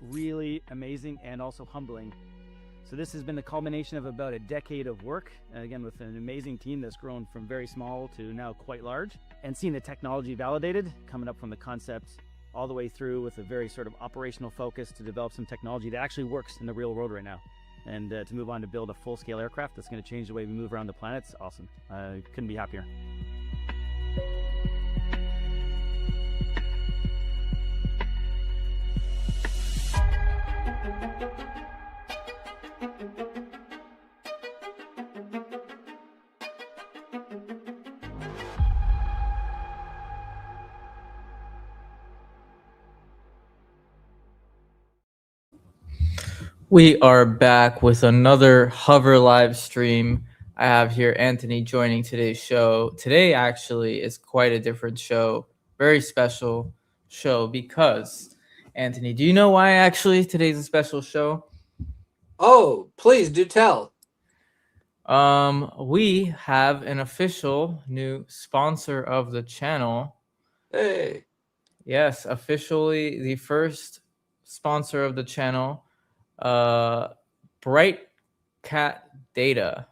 really amazing and also humbling. So this has been the culmination of about a decade of work, again, with an amazing team that's grown from very small to now quite large, and seeing the technology validated, coming up from the concept all the way through with a very sort of operational focus to develop some technology that actually works in the real world right now. And to move on to build a full-scale aircraft that's going to change the way we move around the planet. It's awesome. I couldn't be happier. We are back with another Hover live stream. I have here Anthony joining today's show. Today actually is quite a different show, very special show because, Anthony, do you know why actually today's a special show? Oh, please do tell. We have an official new sponsor of the channel. Hey. Yes, officially the first sponsor of the channel. Bright Cat Data.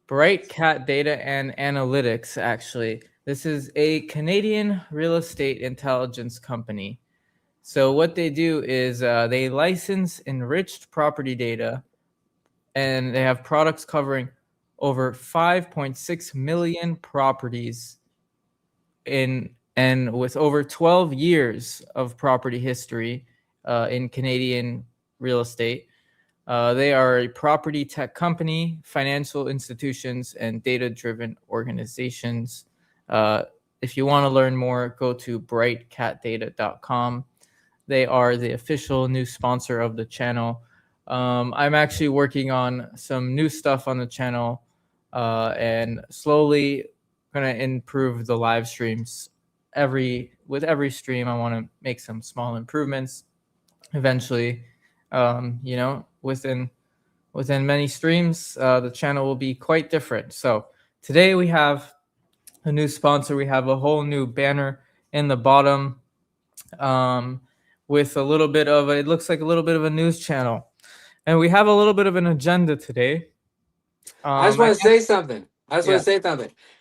Bright Cat Data and Analytics, actually. This is a Canadian real estate intelligence company. So what they do is they license enriched property data, and they have products covering over 5.6 million properties and with over 12 years of property history in Canadian real estate. They are a property tech company, financial institutions, and data-driven organizations. If you want to learn more, go to brightcatdata.com. They are the official new sponsor of the channel. I'm actually working on some new stuff on the channel and slowly going to improve the live streams. With every stream, I want to make some small improvements. Eventually, within many streams, the channel will be quite different. So today we have a new sponsor. We have a whole new banner in the bottom with a little bit of it looks like a little bit of a news channel, and we have a little bit of an agenda today. I just want to say something.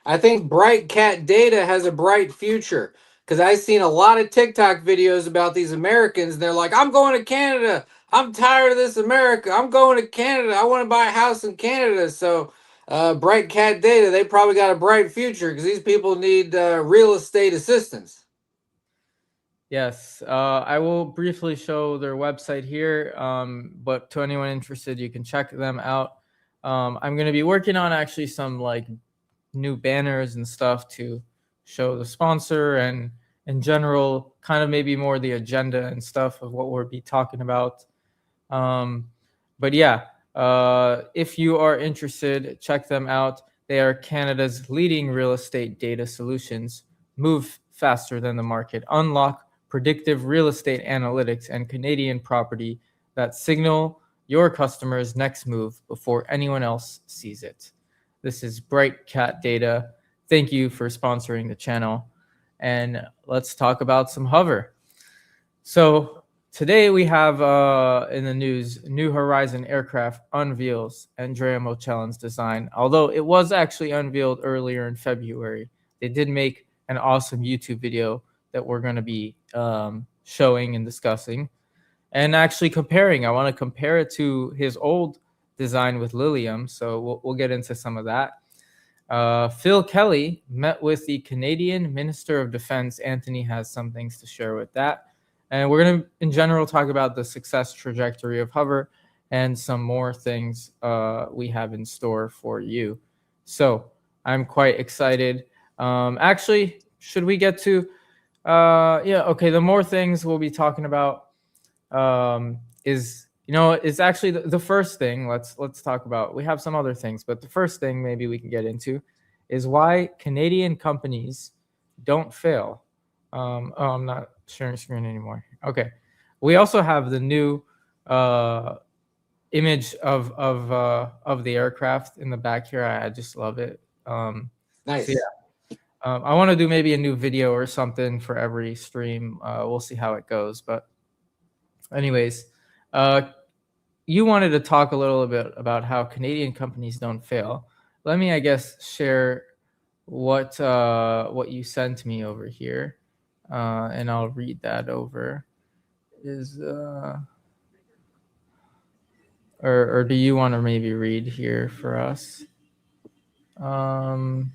I think Bright Cat Data has a bright future because I've seen a lot of TikTok videos about these Americans. They're like, I'm going to Canada. I'm tired of this America. I'm going to Canada. I want to buy a house in Canada. So Bright Cat Data, they probably got a bright future because these people need real estate assistance. Yes, I will briefly show their website here, but to anyone interested, you can check them out. I'm going to be working on actually some like new banners and stuff to show the sponsor and in general, kind of maybe more the agenda and stuff of what we'll be talking about. But yeah, if you are interested, check them out. They are Canada's leading real estate data solutions. Move faster than the market. Unlock predictive real estate analytics and Canadian property that signal your customers' next move before anyone else sees it. This is Bright Cat Data. Thank you for sponsoring the channel. And let's talk about some hover. So today we have in the news, New Horizon aircraft unveils Andrea Mocellan's design. Although it was actually unveiled earlier in February, they did make an awesome YouTube video that we're going to be showing and discussing. And actually comparing, I want to compare it to his old design with Lilium. So we'll get into some of that. Phil Kelly met with the Canadian Minister of Defense. Anthony has some things to share with that. And we're going to, in general, talk about the success trajectory of Hover and some more things we have in store for you. So I'm quite excited. Actually, should we get to, the more things we'll be talking about is actually the first thing let's talk about. We have some other things, but the first thing maybe we can get into is why Canadian companies don't fail. I'm not sharing screen anymore. Okay. We also have the new image of the aircraft in the back here. I just love it. Nice. So yeah. I want to do maybe a new video or something for every stream. We'll see how it goes, but anyways, you wanted to talk a little bit about how Canadian companies don't fail. Let me, I guess, share what you sent me over here, and I'll read that over. Or do you want to maybe read here for us? Can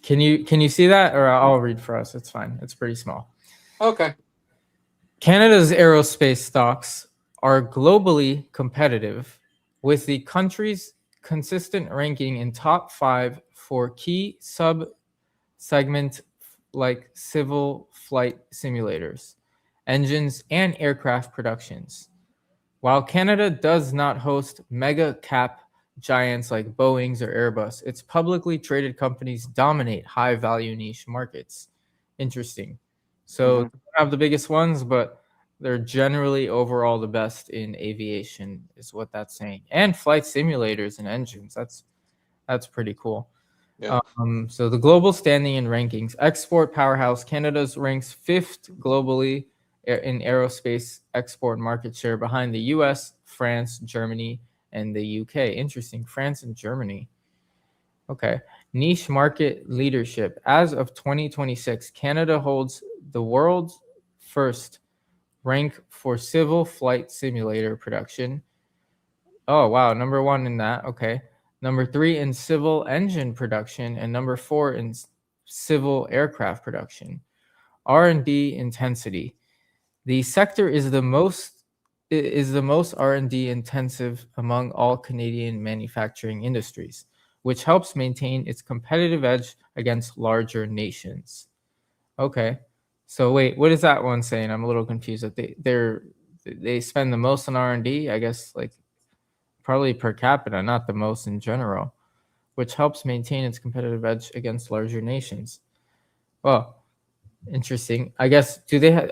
you see that, or I'll read for us? It's fine. It's pretty small. Okay. Canada's aerospace stocks are globally competitive, with the country's consistent ranking in top 5 for key sub-segment like civil flight simulators, engines, and aircraft productions. While Canada does not host mega cap giants like Boeing's or Airbus, its publicly traded companies dominate high-value niche markets. Interesting. So they don't have the biggest ones, but they're generally overall the best in aviation, is what that's saying. And flight simulators and engines. That's pretty cool. Yeah. So the global standing and rankings. Export powerhouse Canada's ranks 5th globally in aerospace export market share, behind the US, France, Germany, and the UK. Interesting. France and Germany. Okay. Niche market leadership. As of 2026, Canada holds the world's first rank for civil flight simulator production. Oh, wow. Number 1 in that. Okay. Number 3 in civil engine production, and number 4 in civil aircraft production. R&D intensity. The sector is the most R&D intensive among all Canadian manufacturing industries, which helps maintain its competitive edge against larger nations. Okay. So wait, what is that one saying? I'm a little confused. That they spend the most on R&D, I guess, like probably per capita, not the most in general, which helps maintain its competitive edge against larger nations. Well, interesting. I guess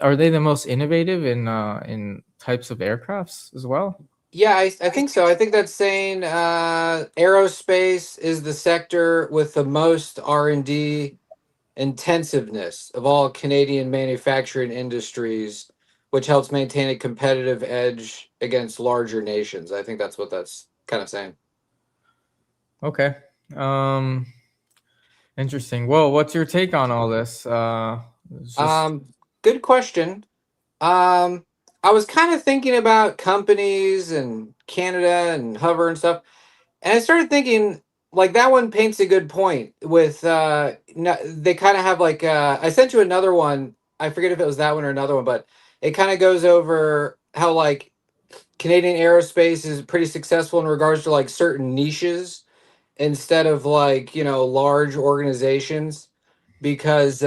are they the most innovative in types of aircrafts as well? Yeah, I think so. I think that's saying aerospace is the sector with the most R&D intensiveness of all Canadian manufacturing industries, which helps maintain a competitive edge against larger nations. I think that's what that's kind of saying. Okay. Interesting. Well, what's your take on all this? Good question. I was kind of thinking about companies and Canada and Hover and stuff, and I started thinking like that one paints a good point with they kind of have like I sent you another one. I forget if it was that one or another one, but it kind of goes over how like Canadian aerospace is pretty successful in regards to like certain niches instead of like, large organizations because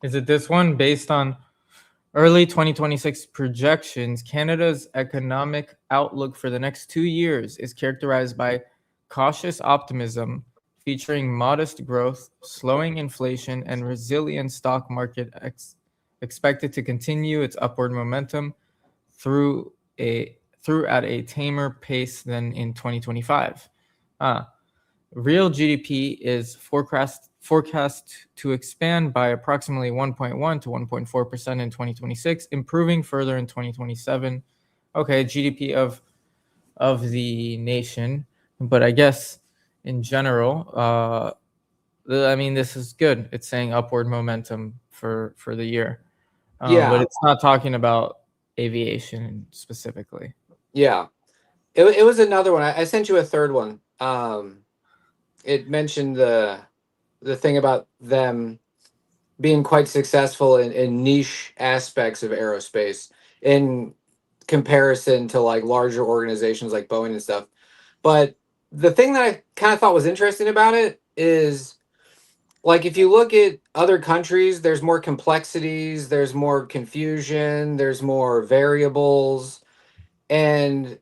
Is it this one? Based on early 2026 projections, Canada's economic outlook for the next 2 years is characterized by cautious optimism, featuring modest growth, slowing inflation, and resilient stock market expected to continue its upward momentum through at a tamer pace than in 2025. Real GDP is forecast to expand by approximately 1.1 to 1.4% in 2026, improving further in 2027. Okay, GDP of the nation, but I guess in general, I mean, this is good. It's saying upward momentum for the year, but it's not talking about aviation specifically. Yeah, it was another one. I sent you a third one. It mentioned the thing about them being quite successful in niche aspects of aerospace in comparison to like larger organizations like Boeing and stuff. But the thing that I kind of thought was interesting about it is like if you look at other countries, there's more complexities, there's more confusion, there's more variables. And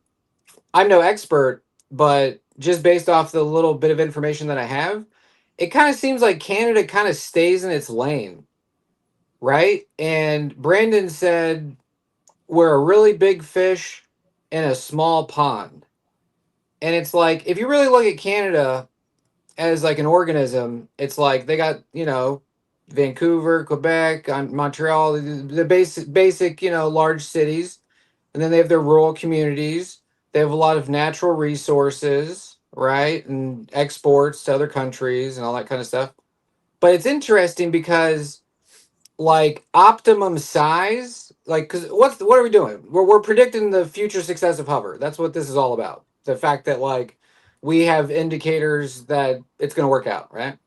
I'm no expert, but just based off the little bit of information that I have, it kind of seems like Canada kind of stays in its lane, right? And Brandon said we're a really big fish in a small pond. And it's like if you really look at Canada as like an organism, it's like they got, Vancouver, Quebec, Montreal, the basic, large cities. and then they have their rural communities. They have a lot of natural resources, right? And exports to other countries and all that kind of stuff. But it's interesting because like optimum size, like because what are we doing? We're predicting the future success of hover. That's what this is all about. The fact that like we have indicators that it's going to work out, right?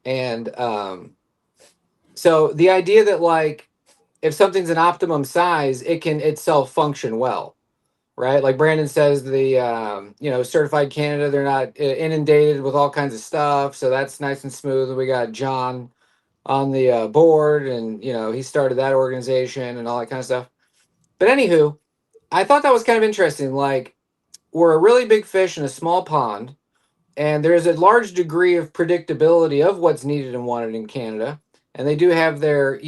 And so the idea that like if something's an optimum size, it can itself function well, right? Like Brandon says, the certified Canada, they're not inundated with all kinds of stuff, so that's nice and smooth. We got John on the board, and he started that organization and all that kind of stuff. But anywho, I thought that was kind of interesting. Like we're a really big fish in a small pond, and there's a large degree of predictability of what's needed and wanted in Canada, and they do have their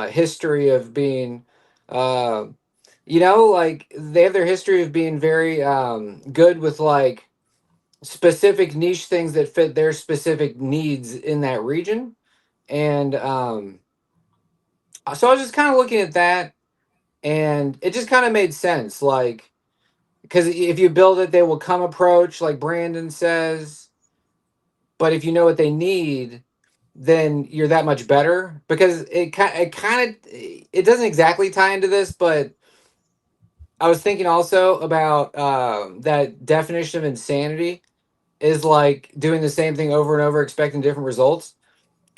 history of being. Like they have their history of being very good with like specific niche things that fit their specific needs in that region. And so I was just kind of looking at that, and it just kind of made sense. Like, because if you build it, they will come approach, like Brandon says. But if you know what they need, then you're that much better. Because it doesn't exactly tie into this, but I was thinking also about that definition of insanity is like doing the same thing over and over, expecting different results.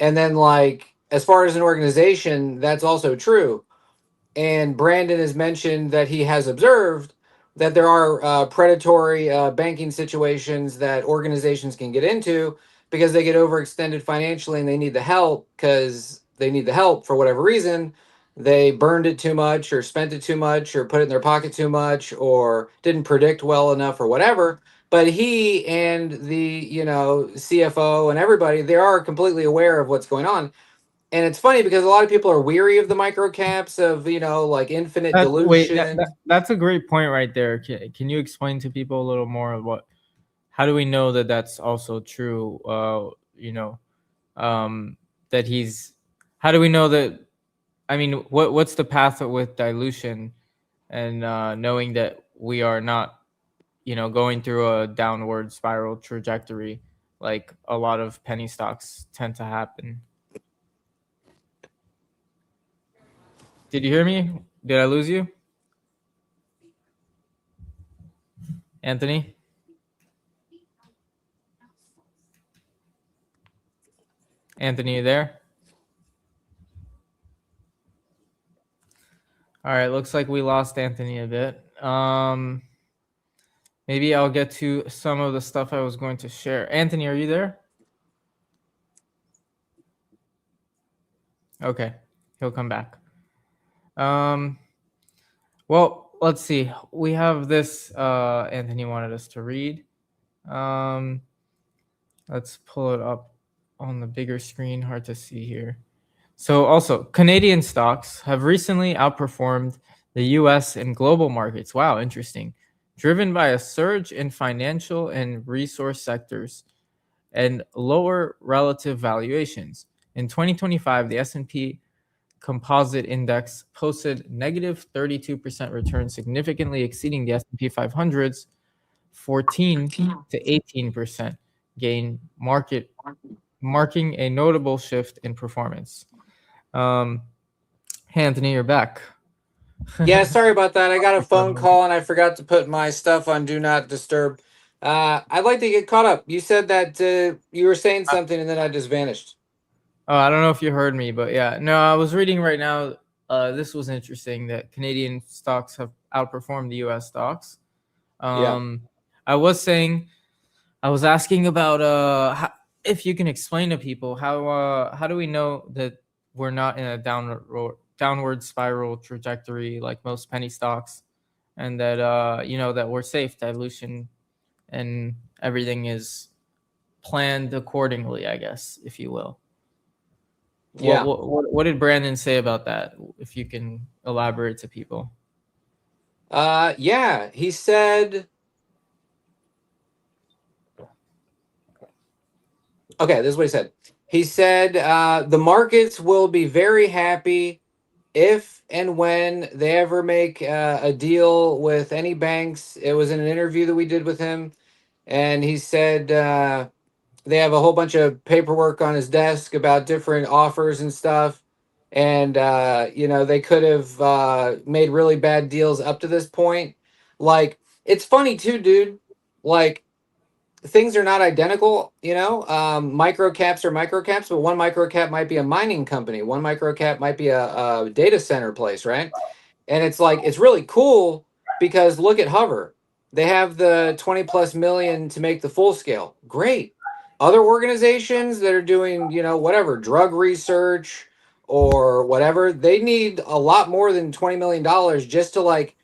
And then, like, as far as an organization, that's also true. And Brandon has mentioned that he has observed that there are predatory banking situations that organizations can get into because they get overextended financially and they need the help because they need the help for whatever reason. They burned it too much or spent it too much or put it in their pocket too much or didn't predict well enough or whatever. But he and the CFO and everybody, they are completely aware of what's going on. And it's funny because a lot of people are weary of the micro caps of, like infinite dilution. That's a great point right there. Can you explain to people a little more of how do we know that that's also true? That how do we know that, I mean, what's the path with dilution and knowing that we are not, going through a downward spiral trajectory like a lot of penny stocks tend to happen? Did you hear me? Did I lose you? Anthony? Anthony, you there? All right, looks like we lost Anthony a bit. Maybe I'll get to some of the stuff I was going to share. Anthony, are you there? Okay, he'll come back. Well, let's see. We have this Anthony wanted us to read. Let's pull it up on the bigger screen. Hard to see here. So also, Canadian stocks have recently outperformed the US and global markets. Wow, interesting. Driven by a surge in financial and resource sectors and lower relative valuations. In 2025, the S&P Composite Index posted negative 32% return, significantly exceeding the S&P 500's 14 to 18% gain, marking a notable shift in performance. Anthony, you're back. Yeah, sorry about that. I got a phone call and I forgot to put my stuff on Do Not Disturb. I'd like to get caught up. You said that you were saying something and then I just vanished. Oh, I don't know if you heard me, but yeah. No, I was reading right now. This was interesting that Canadian stocks have outperformed the US stocks. I was asking about if you can explain to people how do we know that we're not in a downward spiral trajectory like most penny stocks, and that that we're safe, dilution and everything is planned accordingly, I guess, if you will. Yeah. What did Brandon say about that? If you can elaborate to people. Yeah, he said. Okay, this is what he said. He said the markets will be very happy if and when they ever make a deal with any banks, it was in an interview that we did with him, and he said they have a whole bunch of paperwork on his desk about different offers and stuff. And, they could have made really bad deals up to this point. Like, it's funny too, dude. Like, things are not identical, micro caps are micro caps, but one micro cap might be a mining company, one micro cap might be a data center place, right? And it's like, it's really cool because look at Hover. They have the 20 plus million to make the full scale. Great. Other organizations that are doing, whatever, drug research or whatever, they need a lot more than $20 million just to like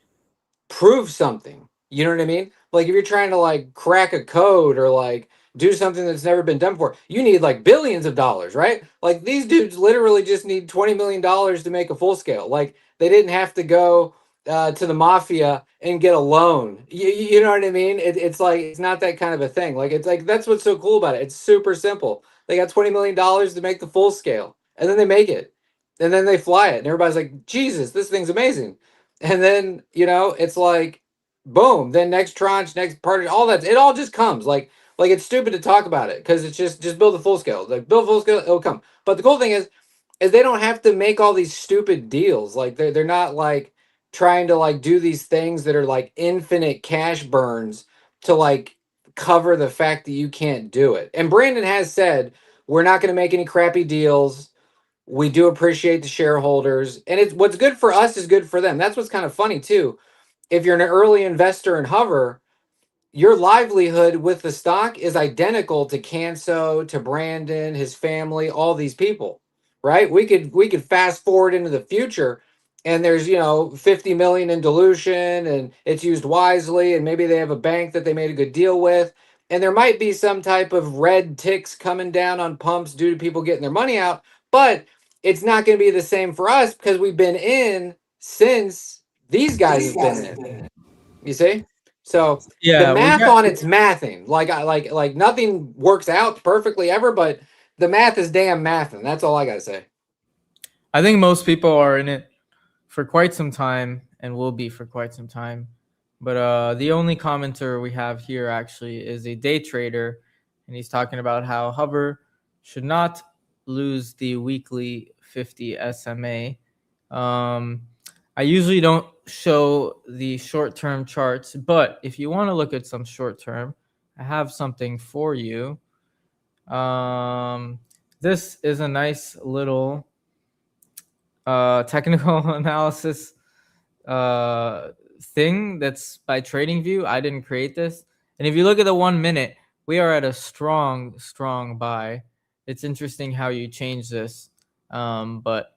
prove something. You know what I mean? Like if you're trying to like crack a code or like do something that's never been done before, you need like billions of dollars, right? Like these dudes literally just need $20 million to make a full scale. Like they didn't have to go to the mafia and get a loan. You know what I mean? It's like it's not that kind of a thing. Like it's like that's what's so cool about it. It's super simple. They got $20 million to make the full scale, and then they make it, and then they fly it, and everybody's like, Jesus, this thing's amazing. And then it's like boom, then next tranche, next part, all that, it all just comes like it's stupid to talk about it because it's just build a full scale, like build full scale, it'll come. But the cool thing is they don't have to make all these stupid deals. Like they're not like trying to like do these things that are like infinite cash burns to like cover the fact that you can't do it. And Brandon has said we're not going to make any crappy deals. We do appreciate the shareholders, and it's what's good for us is good for them. That's what's kind of funny too. If you're an early investor in Hover, your livelihood with the stock is identical to Canso, to Brandon, his family, all these people, right? We could fast forward into the future, and there's 50 million in dilution, and it's used wisely, and maybe they have a bank that they made a good deal with, and there might be some type of red ticks coming down on pumps due to people getting their money out, but it's not going to be the same for us because we've been in since these guys have been in. You see? So the Yeah, we math got. on it's mathing. Like I like nothing works out perfectly ever, but the math is damn mathing. That's all I gotta say. I think most people are in it for quite some time and will be for quite some time. But the only commenter we have here actually is a day trader, and he's talking about how Hover should not lose the weekly 50 SMA. I usually don't show the short-term charts, but if you want to look at some short-term, I have something for you. This is a nice little technical analysis thing that's by TradingView. I didn't create this. And if you look at the 1 minute, we are at a strong buy. It's interesting how you change this. But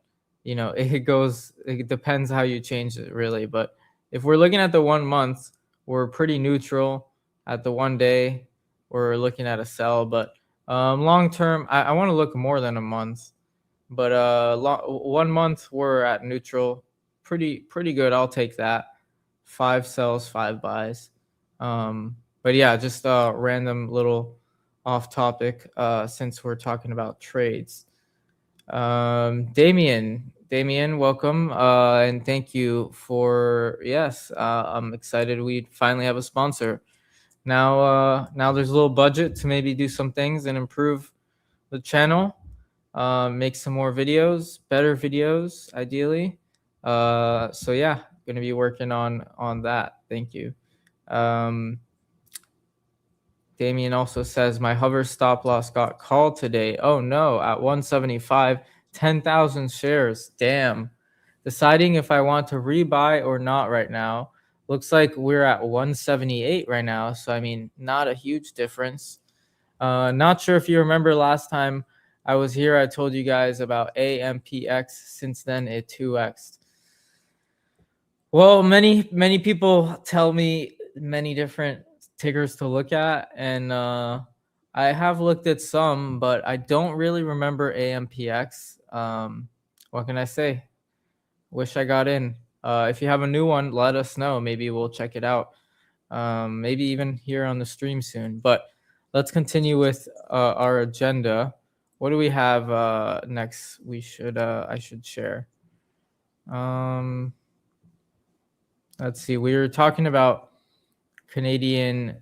it depends how you change it really. But if we're looking at the 1 month, we're pretty neutral. At the 1 day, we're looking at a sell. But long term, I want to look more than a month. But 1 month we're at neutral, pretty good. I'll take that. 5 sells, 5 buys. But yeah, just a random little off topic since we're talking about trades. Damien, welcome, and thank you for I'm excited we finally have a sponsor. Now there's a little budget to maybe do some things and improve the channel. Make some more videos, better videos, ideally. So yeah, gonna be working on that. Thank you. Damien also says my Hover stop loss got called today. Oh no, at 175, 10,000 shares. Damn. Deciding if I want to rebuy or not right now. Looks like we're at 178 right now. So I mean, not a huge difference. Not sure if you remember last time I was here, I told you guys about AMPX. Since then, it 2x'd. Well, many people tell me many different tickers to look at, and I have looked at some, but I don't really remember AMPX. What can I say? Wish I got in. If you have a new one, let us know. Maybe we'll check it out. Maybe even here on the stream soon. But let's continue with our agenda. What do we have next? I should share. Let's see. We were talking about Canadian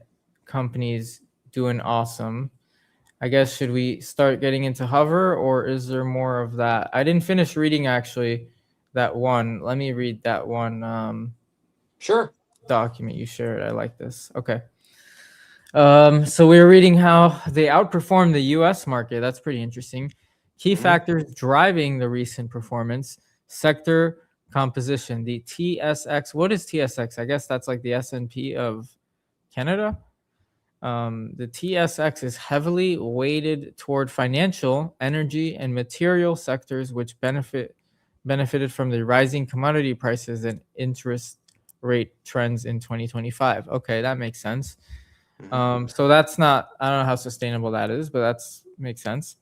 companies doing awesome. I guess, should we start getting into hover, or is there more of that? I didn't finish reading actually that one. Let me read that one Sure. document you shared. I like this. Okay. So we were reading how they outperformed the US market. That's pretty interesting. Key factors driving the recent performance: sector composition. The TSX. What is TSX? I guess that's like the S&P of Canada. The TSX is heavily weighted toward financial, energy, and material sectors, which benefited from the rising commodity prices and interest rate trends in 2025. Okay, that makes sense. So that's not, I don't know how sustainable that is, but that's makes sense.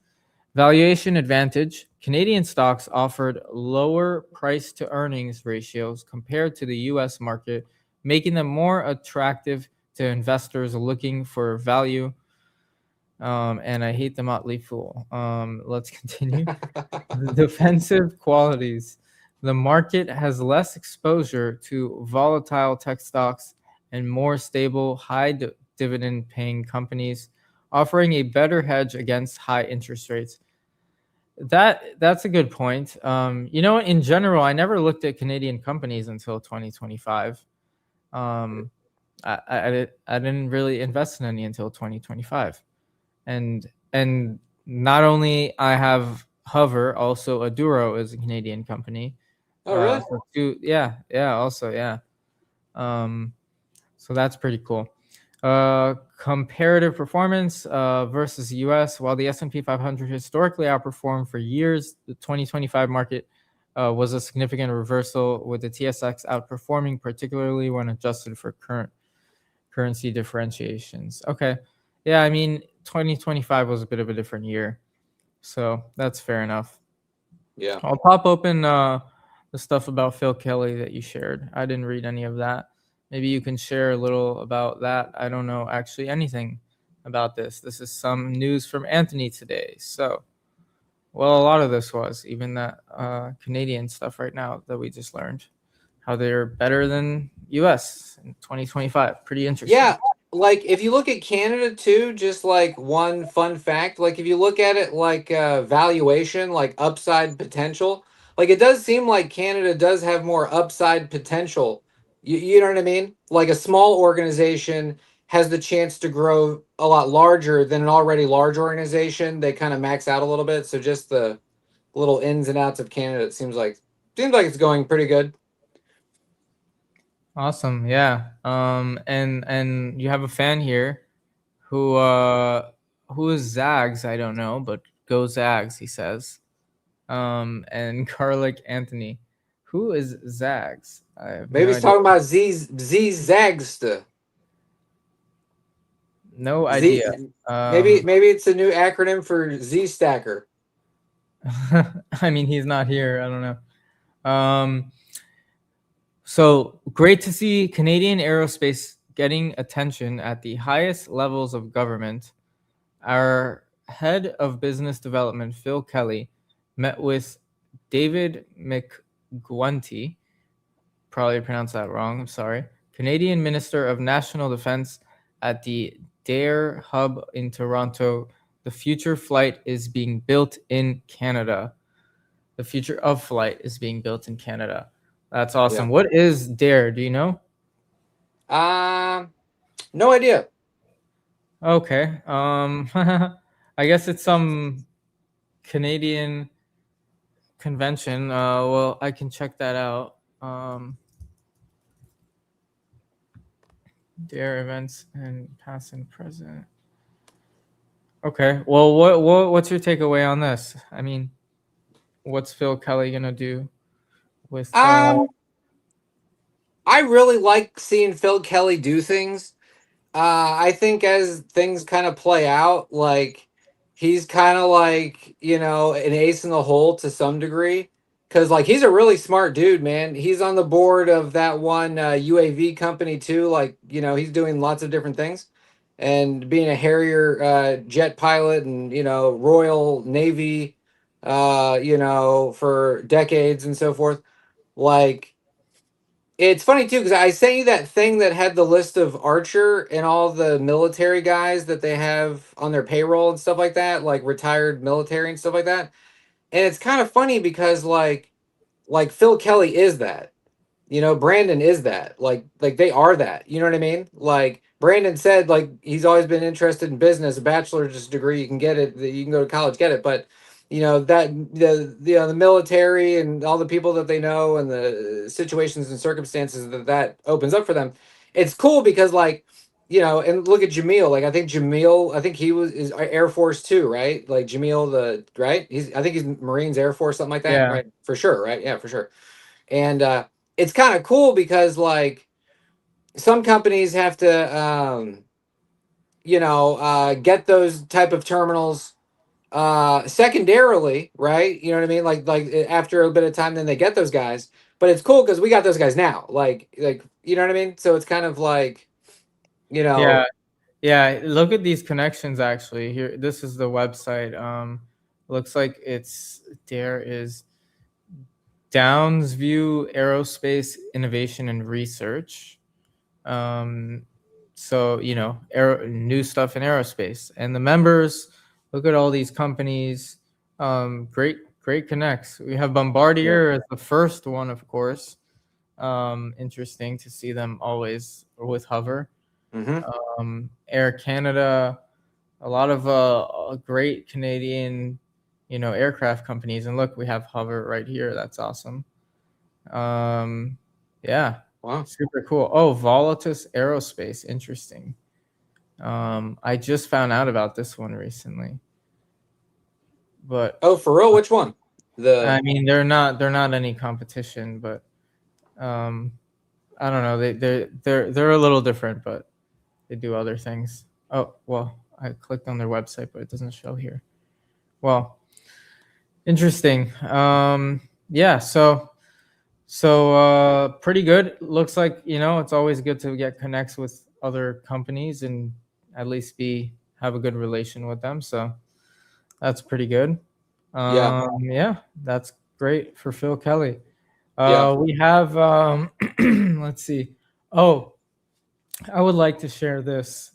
Valuation advantage. Canadian stocks offered lower price to earnings ratios compared to the US market, making them more attractive to investors looking for value. And I hate the Motley Fool. Let's continue. The defensive qualities. The market has less exposure to volatile tech stocks and more stable, high dividend paying companies, offering a better hedge against high interest rates. That's a good point. In general, I never looked at Canadian companies until 2025. I didn't really invest in any until 2025, and not only I have Hover, also Aduro is a Canadian company. Oh, really? Also, yeah. So that's pretty cool. Comparative performance versus US. While the S&P 500 historically outperformed for years, the 2025 market was a significant reversal, with the TSX outperforming, particularly when adjusted for current currency differentiations. Okay. Yeah, I mean, 2025 was a bit of a different year, so that's fair enough. Yeah. I'll pop open the stuff about Phil Kelly that you shared. I didn't read any of that. Maybe you can share a little about that. I don't know actually anything about this. This is some news from Anthony today. So, well, a lot of this was even that Canadian stuff right now that we just learned, how they're better than US in 2025. Pretty interesting. Yeah, like if you look at Canada too, just like one fun fact, like if you look at it like valuation, like upside potential, like it does seem like Canada does have more upside potential. You know what I mean? Like a small organization has the chance to grow a lot larger than an already large organization. They kind of max out a little bit. So just the little ins and outs of Canada, it seems like it's going pretty good. Awesome. Yeah. And you have a fan here who is Zags, I don't know, but go Zags, he says. And Garlic Anthony. Who is Zags? I have Maybe no he's idea. talking about Z Zagsta. No Z, idea. maybe it's a new acronym for Z Stacker. I mean, he's not here. I don't know. So great to see Canadian aerospace getting attention at the highest levels of government. Our head of business development, Phil Kelly, met with David McGuinty, probably pronounced that wrong, I'm sorry, Canadian Minister of National Defense at the Dare Hub in Toronto. The future flight is being built in Canada. The future of flight is being built in Canada. That's awesome. Yeah. What is Dare? Do you know? No idea. Okay. I guess it's some Canadian convention. Well, I can check that out. Dare events and past and present. Okay. Well, what's your takeaway on this? I mean, what's Phil Kelly gonna do with? I really like seeing Phil Kelly do things. I think as things kind of play out, like he's kind of like, an ace in the hole to some degree. Cause like he's a really smart dude, man. He's on the board of that one UAV company too. Like, he's doing lots of different things. And being a Harrier jet pilot and, Royal Navy, for decades and so forth. Like, it's funny too because I sent you that thing that had the list of Archer and all the military guys that they have on their payroll and stuff like that, like retired military and stuff like that. And it's kind of funny because like Phil Kelly is that. You know, Brandon is that. Like they are that. You know what I mean? Like Brandon said, like he's always been interested in business, a bachelor's degree, you can get it, you can go to college, get it. But you know, that the military and all the people that they know and the situations and circumstances that opens up for them. It's cool because like, you know, and look at Jamil. Like I think he is Air Force too, right? Like Jamil right? I think he's Marines, Air Force, something like that, Yeah. right? For sure, right? Yeah, for sure. And it's kind of cool because like some companies have to get those type of terminals secondarily, right? You know what I mean? Like after a bit of time then they get those guys. But it's cool because we got those guys now. Like you know what I mean? So it's kind of like, you know. Yeah, look at these connections actually. Here, this is the website. Looks like there is Downsview Aerospace Innovation and Research. So new stuff in aerospace, and the members. Look at all these companies. Great connects. We have Bombardier as the first one, of course. Interesting to see them always with Hover. Air Canada, a lot of great Canadian, aircraft companies. And look, we have Hover right here. That's awesome. Yeah. Wow. Super cool. Oh, Volatus Aerospace. Interesting. I just found out about this one recently. But oh, for real? Which one? I mean, they're not any competition, but I don't know. They're a little different, but they do other things. Oh, well, I clicked on their website, but it doesn't show here. Well, interesting. Yeah, so pretty good. Looks like, it's always good to get connects with other companies and at least have a good relation with them. So that's pretty good. Yeah, that's great for Phil Kelly. We have, let's see. Oh, I would like to share this.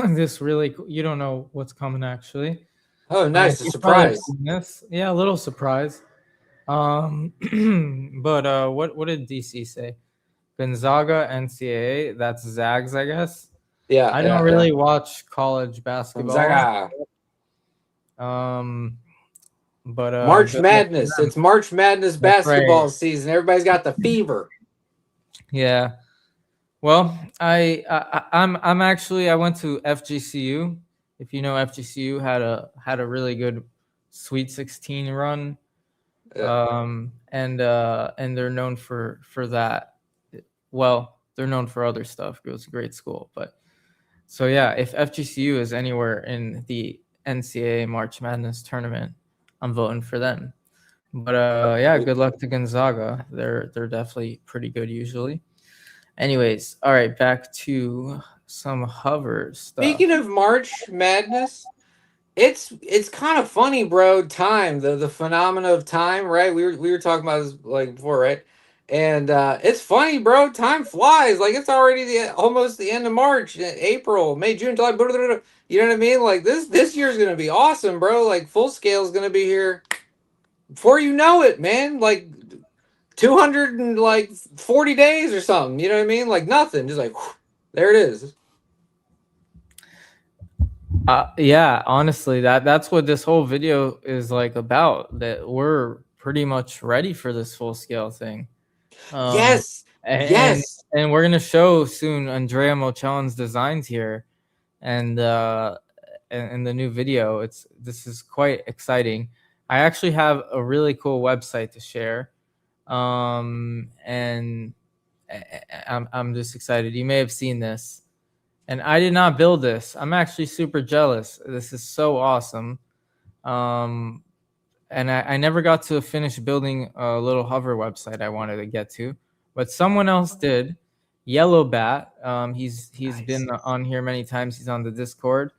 This really, you don't know what's coming actually. Oh, nice. A You've probably surprise. seen this. Yeah, a little surprise. But what did DC say? Gonzaga NCAA. That's Zags, I guess. Yeah. I don't really watch college basketball. Gonzaga. But March Madness. It's March Madness basketball season. Everybody's got the fever. Yeah. Well, I'm actually, I went to FGCU. If you know, FGCU had a really good Sweet 16 run. And they're known for that. Well, they're known for other stuff. It was a great school, but so yeah, if FGCU is anywhere in the NCAA March Madness tournament, I'm voting for them. But yeah, good luck to Gonzaga. They're definitely pretty good usually. Anyways, all right, back to some Hover stuff. Speaking of March Madness, it's kind of funny, bro. Time, the phenomena of time, right? We were talking about this like before, right? And it's funny, bro. Time flies. Like it's already almost the end of March, April, May, June, July. Blah, blah, blah, blah. You know what I mean? Like this year's gonna be awesome, bro. Like full scale is gonna be here before you know it, man. Like 240 days or something. You know what I mean? Like nothing. Just like whew, there it is. Yeah, honestly, that's what this whole video is like about. That we're pretty much ready for this full scale thing. Yes. And we're gonna show soon Andrea Mochelon's designs here, and in the new video. This is quite exciting. I actually have a really cool website to share, and I'm just excited. You may have seen this. And I did not build this. I'm actually super jealous. This is so awesome. And I never got to finish building a little Hover website I wanted to get to, but someone else did. Yellow Bat. He's Nice. been on here many times. He's on the Discord.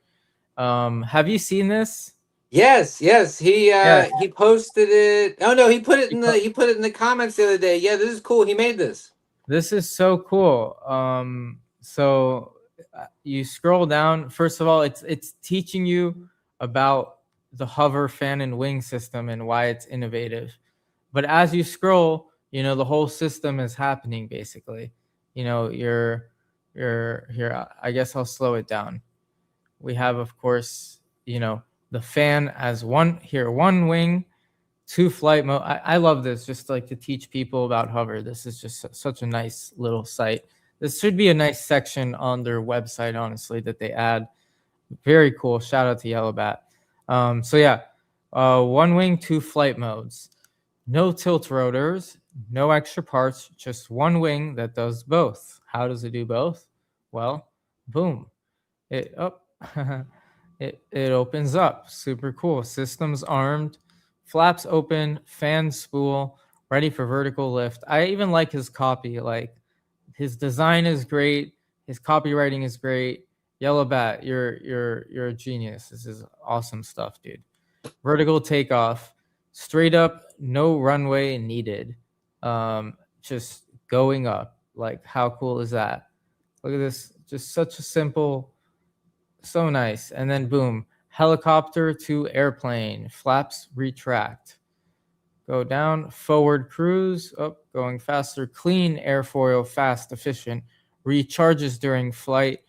Have you seen this? Yes, Yeah. he posted it. Oh no, he put it in the comments the other day. Yeah, this is cool. He made this. This is so cool. So you scroll down. First of all, it's teaching you about the hover fan and wing system and why it's innovative. But as you scroll, the whole system is happening basically. You're here. I guess I'll slow it down. We have, of course, the fan as one wing, 2 flight mode. I love this, just like to teach people about hover. This is just such a nice little site. This should be a nice section on their website, honestly, that they add. Very cool. Shout out to Yellowbat. So yeah, 1 wing, 2 flight modes. No tilt rotors, no extra parts, just 1 wing that does both. How does it do both? Well, boom. It opens up. Super cool. Systems armed, flaps open, fan spool, ready for vertical lift. I even like his copy. Like, his design is great. His copywriting is great. Yellowbat, you're a genius. This is awesome stuff, dude. Vertical takeoff, straight up, no runway needed. Just going up. Like, how cool is that? Look at this. Just such a simple, so nice. And then boom, helicopter to airplane, flaps retract. Go down, forward cruise, up, going faster, clean airfoil, fast, efficient, recharges during flight.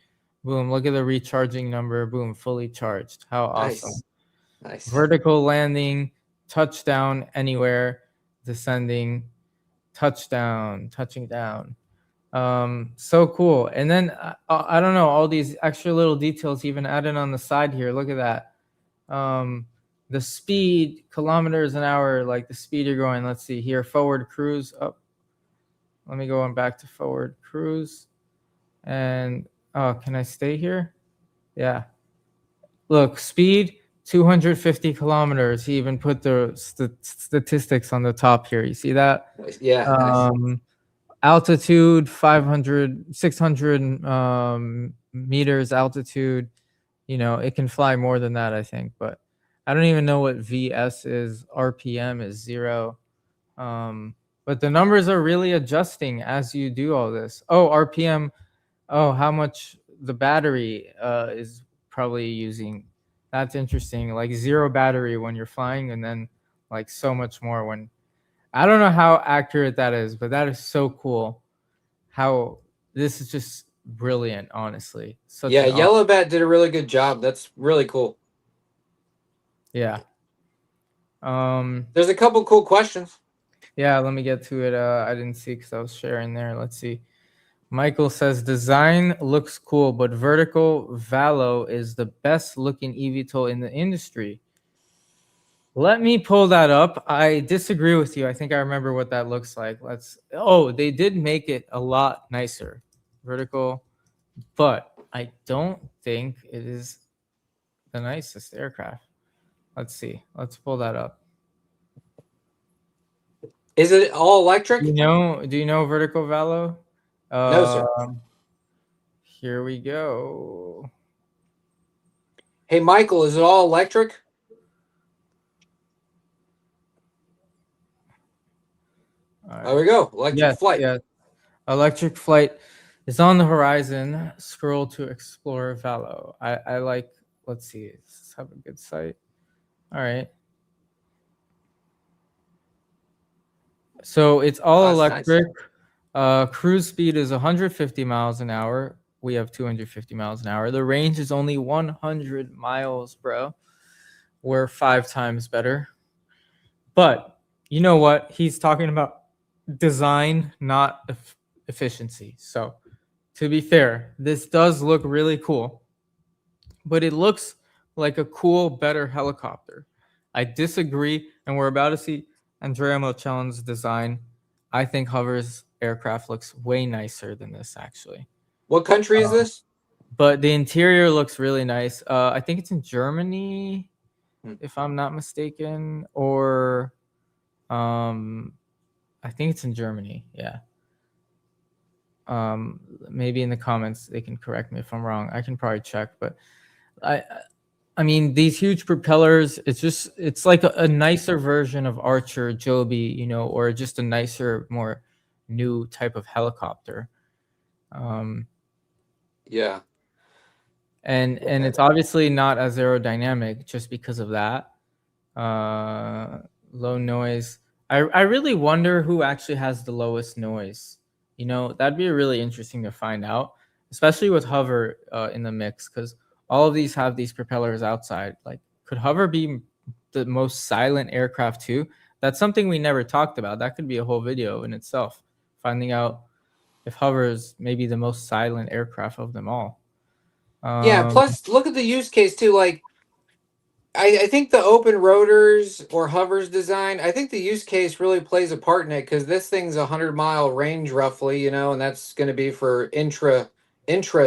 Boom, look at the recharging number. Boom, fully charged. How awesome. Nice. Vertical landing, touchdown anywhere, descending, touchdown, touching down. So cool. And then I don't know, all these extra little details even added on the side here. Look at that. The speed, kilometers an hour, like the speed you're going. Let's see here, forward cruise up. Let me go on back to forward cruise. And can I stay here? Yeah. Look, speed 250 kilometers. He even put the statistics on the top here. You see that? Yeah. Nice. Altitude 600 meters altitude. It can fly more than that, I think, but I don't even know what VS is. RPM is 0. But the numbers are really adjusting as you do all this. RPM. How much the battery is probably using. That's interesting. Like 0 battery when you're flying, and then like so much more when. I don't know how accurate that is, but that is so cool. How this is just brilliant, honestly. Yellowbat did a really good job. That's really cool. Yeah. There's a couple cool questions. Yeah, let me get to it. I didn't see because I was sharing there. Let's see. Michael says design looks cool, but vertical Valo is the best looking eVTOL in the industry. Let me pull that up. I disagree with you. I think I remember what that looks like. They did make it a lot nicer. Vertical, but I don't think it is the nicest aircraft. Let's see. Let's pull that up. Is it all electric? Do you know vertical Valo? No, sir. Here we go. Hey, Michael, is it all electric? Right. There we go. Electric flight. Yeah. Electric flight is on the horizon. Scroll to explore Valo. I like, let's see. Let's have a good site. All right. So it's all electric. Nice. Cruise speed is 150 miles an hour. We have 250 miles an hour. The range is only 100 miles, bro. We're 5 times better. But you know what? He's talking about design, not efficiency. So to be fair, this does look really cool, but it looks like a cool, better helicopter. I disagree, and we're about to see Andrea Mochelon's design. I think Hover's aircraft looks way nicer than this, actually. What country is this? But the interior looks really nice. I think it's in Germany, if I'm not mistaken, or I think it's in Germany. Yeah. Maybe in the comments they can correct me if I'm wrong. I can probably check, but I mean, these huge propellers, it's like a nicer version of Archer, Joby, you know, or just a nicer, more new type of helicopter. Yeah. And it's obviously not as aerodynamic just because of that. Low noise. I really wonder who actually has the lowest noise. You know, that'd be really interesting to find out, especially with hover in the mix, because all of these have these propellers outside. Like, could hover be the most silent aircraft too? That's something we never talked about. That could be a whole video in itself, finding out if hover is maybe the most silent aircraft of them all. Yeah. Plus, look at the use case too. Like, I think the open rotors or hovers design, I think the use case really plays a part in it because this thing's 100-mile range roughly, you know, and that's going to be for intra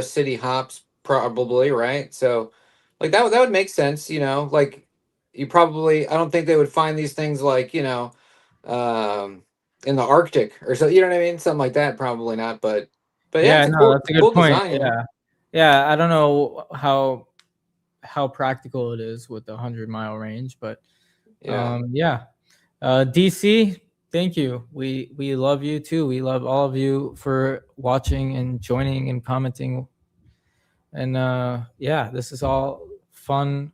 city hops probably, right? So, like that would make sense, you know. Like you probably, I don't think they would find these things like, you know, in the Arctic or so, you know what I mean? Something like that, probably not. But yeah, Yeah, it's a no, cool that's a good point. design, you know. Yeah, I don't know how practical it is with the 100-mile range, but Yeah. DC, thank you. We love you too. We love all of you for watching and joining and commenting. And yeah, this is all fun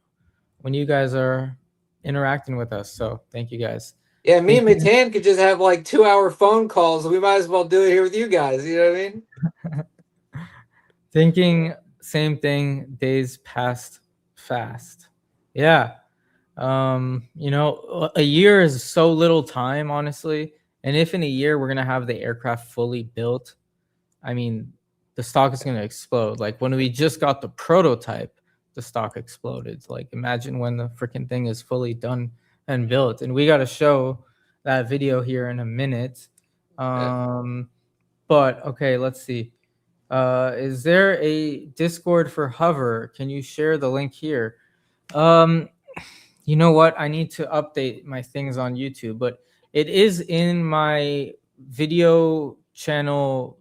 when you guys are interacting with us. So thank you guys. Yeah, me and Thinking, Matan could just have like 2-hour phone calls. We might as well do it here with you guys. You know what I mean? thinking same thing. Days passed fast. Yeah. You know, a year is so little time, honestly. And if in a year we're gonna have the aircraft fully built, I mean, the stock is gonna explode. Like when we just got the prototype, the stock exploded. Like imagine when the freaking thing is fully done and built. And we got to show that video here in a minute. But okay, let's see. Is there a Discord for hover? Can you share the link here? You know what? I need to update my things on YouTube, but it is in my video channel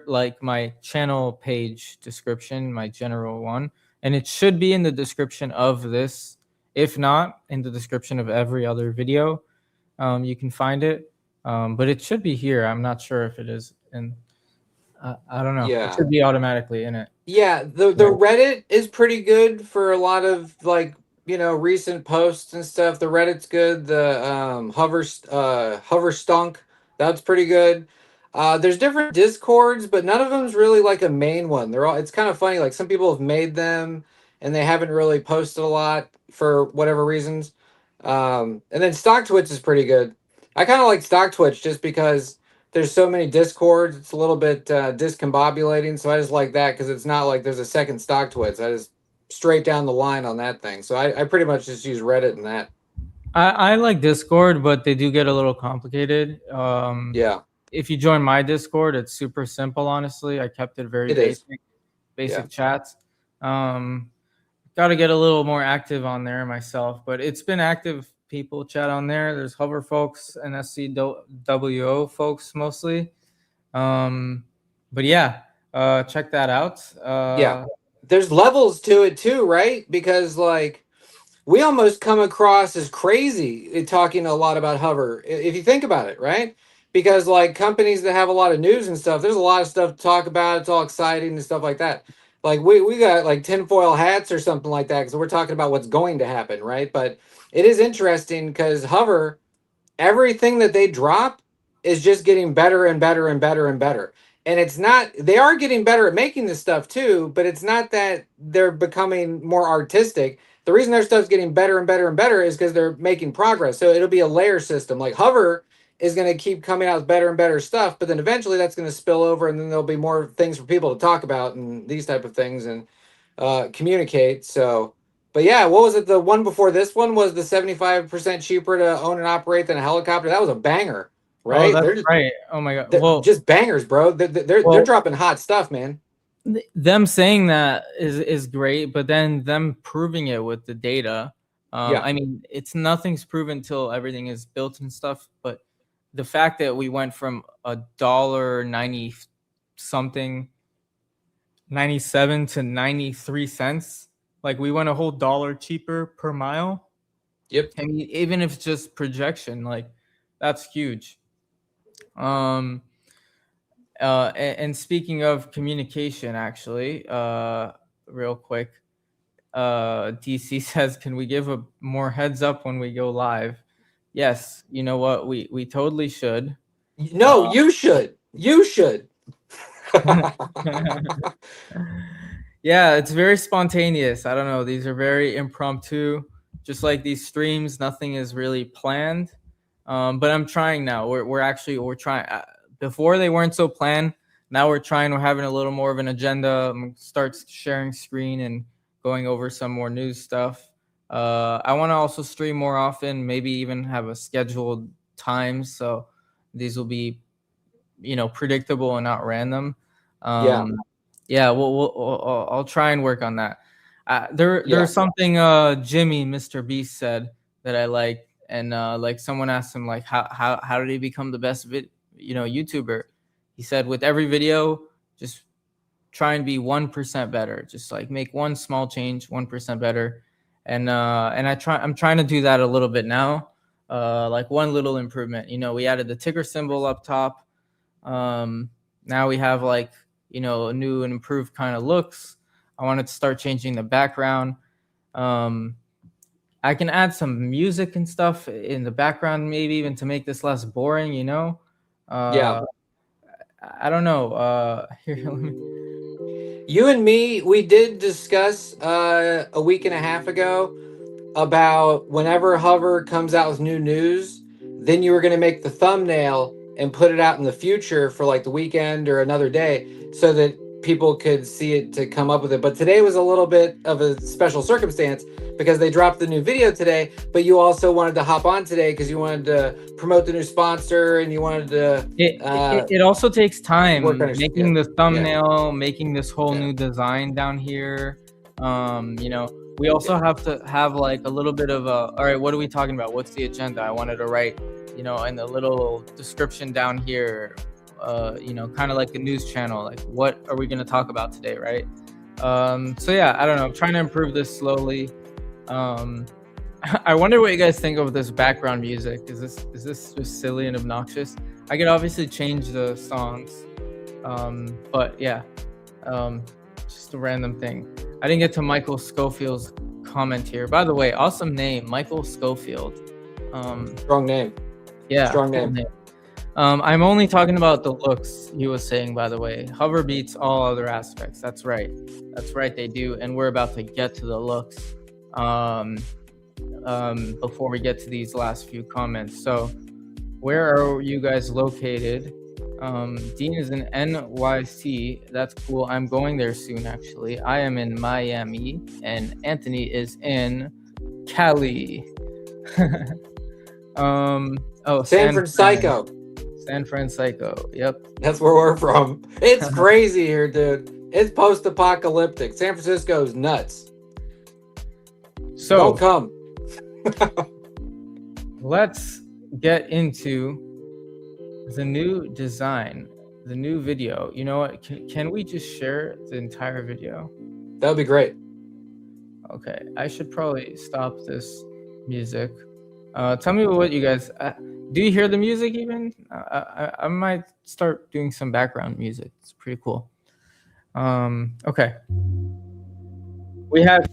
like my channel page description, my general one, and it should be in the description of this. If not, in the description of every other video, you can find it. But it should be here. I'm not sure if it is, and I don't know. Yeah. It should be automatically in it. Yeah, the Reddit is pretty good for a lot of like, you know, recent posts and stuff. The Reddit's good. The hover stunk, that's pretty good. There's different Discords, but none of them's really like a main one. They're all, it's kind of funny, like some people have made them and they haven't really posted a lot for whatever reasons. And then Stock Twitch is pretty good. I kind of like Stock Twitch just because there's so many discords. It's a little bit discombobulating, so I just like that because it's not like there's a second stock twits. I just straight down the line on that thing. So I pretty much just use Reddit and that. I like Discord, but they do get a little complicated. Yeah. If you join my Discord, it's super simple. Honestly, I kept it very basic chats. Got to get a little more active on there myself, but it's been active. People chat on there. There's hover folks and SCWO folks mostly. But yeah, check that out. Yeah. There's levels to it too, right? Because like we almost come across as crazy talking a lot about hover if you think about it, right? Because like companies that have a lot of news and stuff, there's a lot of stuff to talk about. It's all exciting and stuff like that. Like we got like tinfoil hats or something like that because we're talking about what's going to happen, right? But it is interesting because hover, everything that they drop is just getting better and better and better and better. And it's not, they are getting better at making this stuff too, but it's not that they're becoming more artistic. The reason their stuff's getting better and better and better is because they're making progress. So it'll be a layer system. Like hover is going to keep coming out with better and better stuff, but then eventually that's going to spill over and then there'll be more things for people to talk about and these type of things and communicate. So, but yeah, what was it? The one before this one was the 75% cheaper to own and operate than a helicopter. That was a banger, right? Oh, that's right. Oh my god. Well, just bangers, bro. They're dropping hot stuff, man. Them saying that is great, but then them proving it with the data. I mean, nothing's proven until everything is built and stuff. But the fact that we went from $1.90 something, 97 to 93 cents Like we went a whole $1 cheaper per mile. Yep. I mean, even if it's just projection, like that's huge. And speaking of communication, actually, real quick, DC says, can we give a more heads up when we go live? Yes. You know what? We totally should. No, you should. You should. Yeah, it's very spontaneous. I don't know. These are very impromptu. Just like these streams, nothing is really planned. But I'm trying now. We're trying. Before they weren't so planned. Now we're trying. We're having a little more of an agenda. Start sharing screen and going over some more news stuff. I want to also stream more often. Maybe even have a scheduled time. So these will be, predictable and not random. Yeah. Well, I'll try and work on that. There's something Jimmy, Mr. Beast, said that I like, and like someone asked him like how did he become the best YouTuber? He said with every video, just try and be 1% better. Just like make one small change, 1% better, and I'm trying to do that a little bit now. Like one little improvement. We added the ticker symbol up top. Now we have like a new and improved kind of looks. I wanted to start changing the background. I can add some music and stuff in the background, maybe even to make this less boring, I don't know. Here, let me... You and me, we did discuss a week and a half ago about whenever Hover comes out with new news, then you were going to make the thumbnail and put it out in the future for like the weekend or another day so that people could see it to come up with it. But today was a little bit of a special circumstance because they dropped the new video today, but you also wanted to hop on today because you wanted to promote the new sponsor and you wanted to... It also takes time making the thumbnail, making this whole new design down here. We also have to have like a little bit of all right, what are we talking about? What's the agenda? I wanted to write, in the little description down here, kind of like a news channel, like what are we going to talk about today, right? So yeah, I don't know. I'm trying to improve this slowly. I wonder what you guys think of this background music. Is this just silly and obnoxious? I could obviously change the songs, but yeah, just a random thing. I didn't get to Michael Schofield's comment here. By the way, awesome name, Michael Schofield. Strong name. Yeah, strong name. I'm only talking about the looks, he was saying, by the way. Hover beats all other aspects. That's right, they do. And we're about to get to the looks before we get to these last few comments. So where are you guys located? Dean is in NYC. That's cool. I'm going there soon, actually. I am in Miami, and Anthony is in Cali. San Francisco. San Francisco. Yep. That's where we're from. It's crazy here, dude. It's post-apocalyptic. San Francisco is nuts. So don't come. Let's get into the new design, the new video. You know what? Can we just share the entire video? That would be great. Okay. I should probably stop this music. Tell me what you guys... do you hear the music even? I might start doing some background music. It's pretty cool. Okay. We have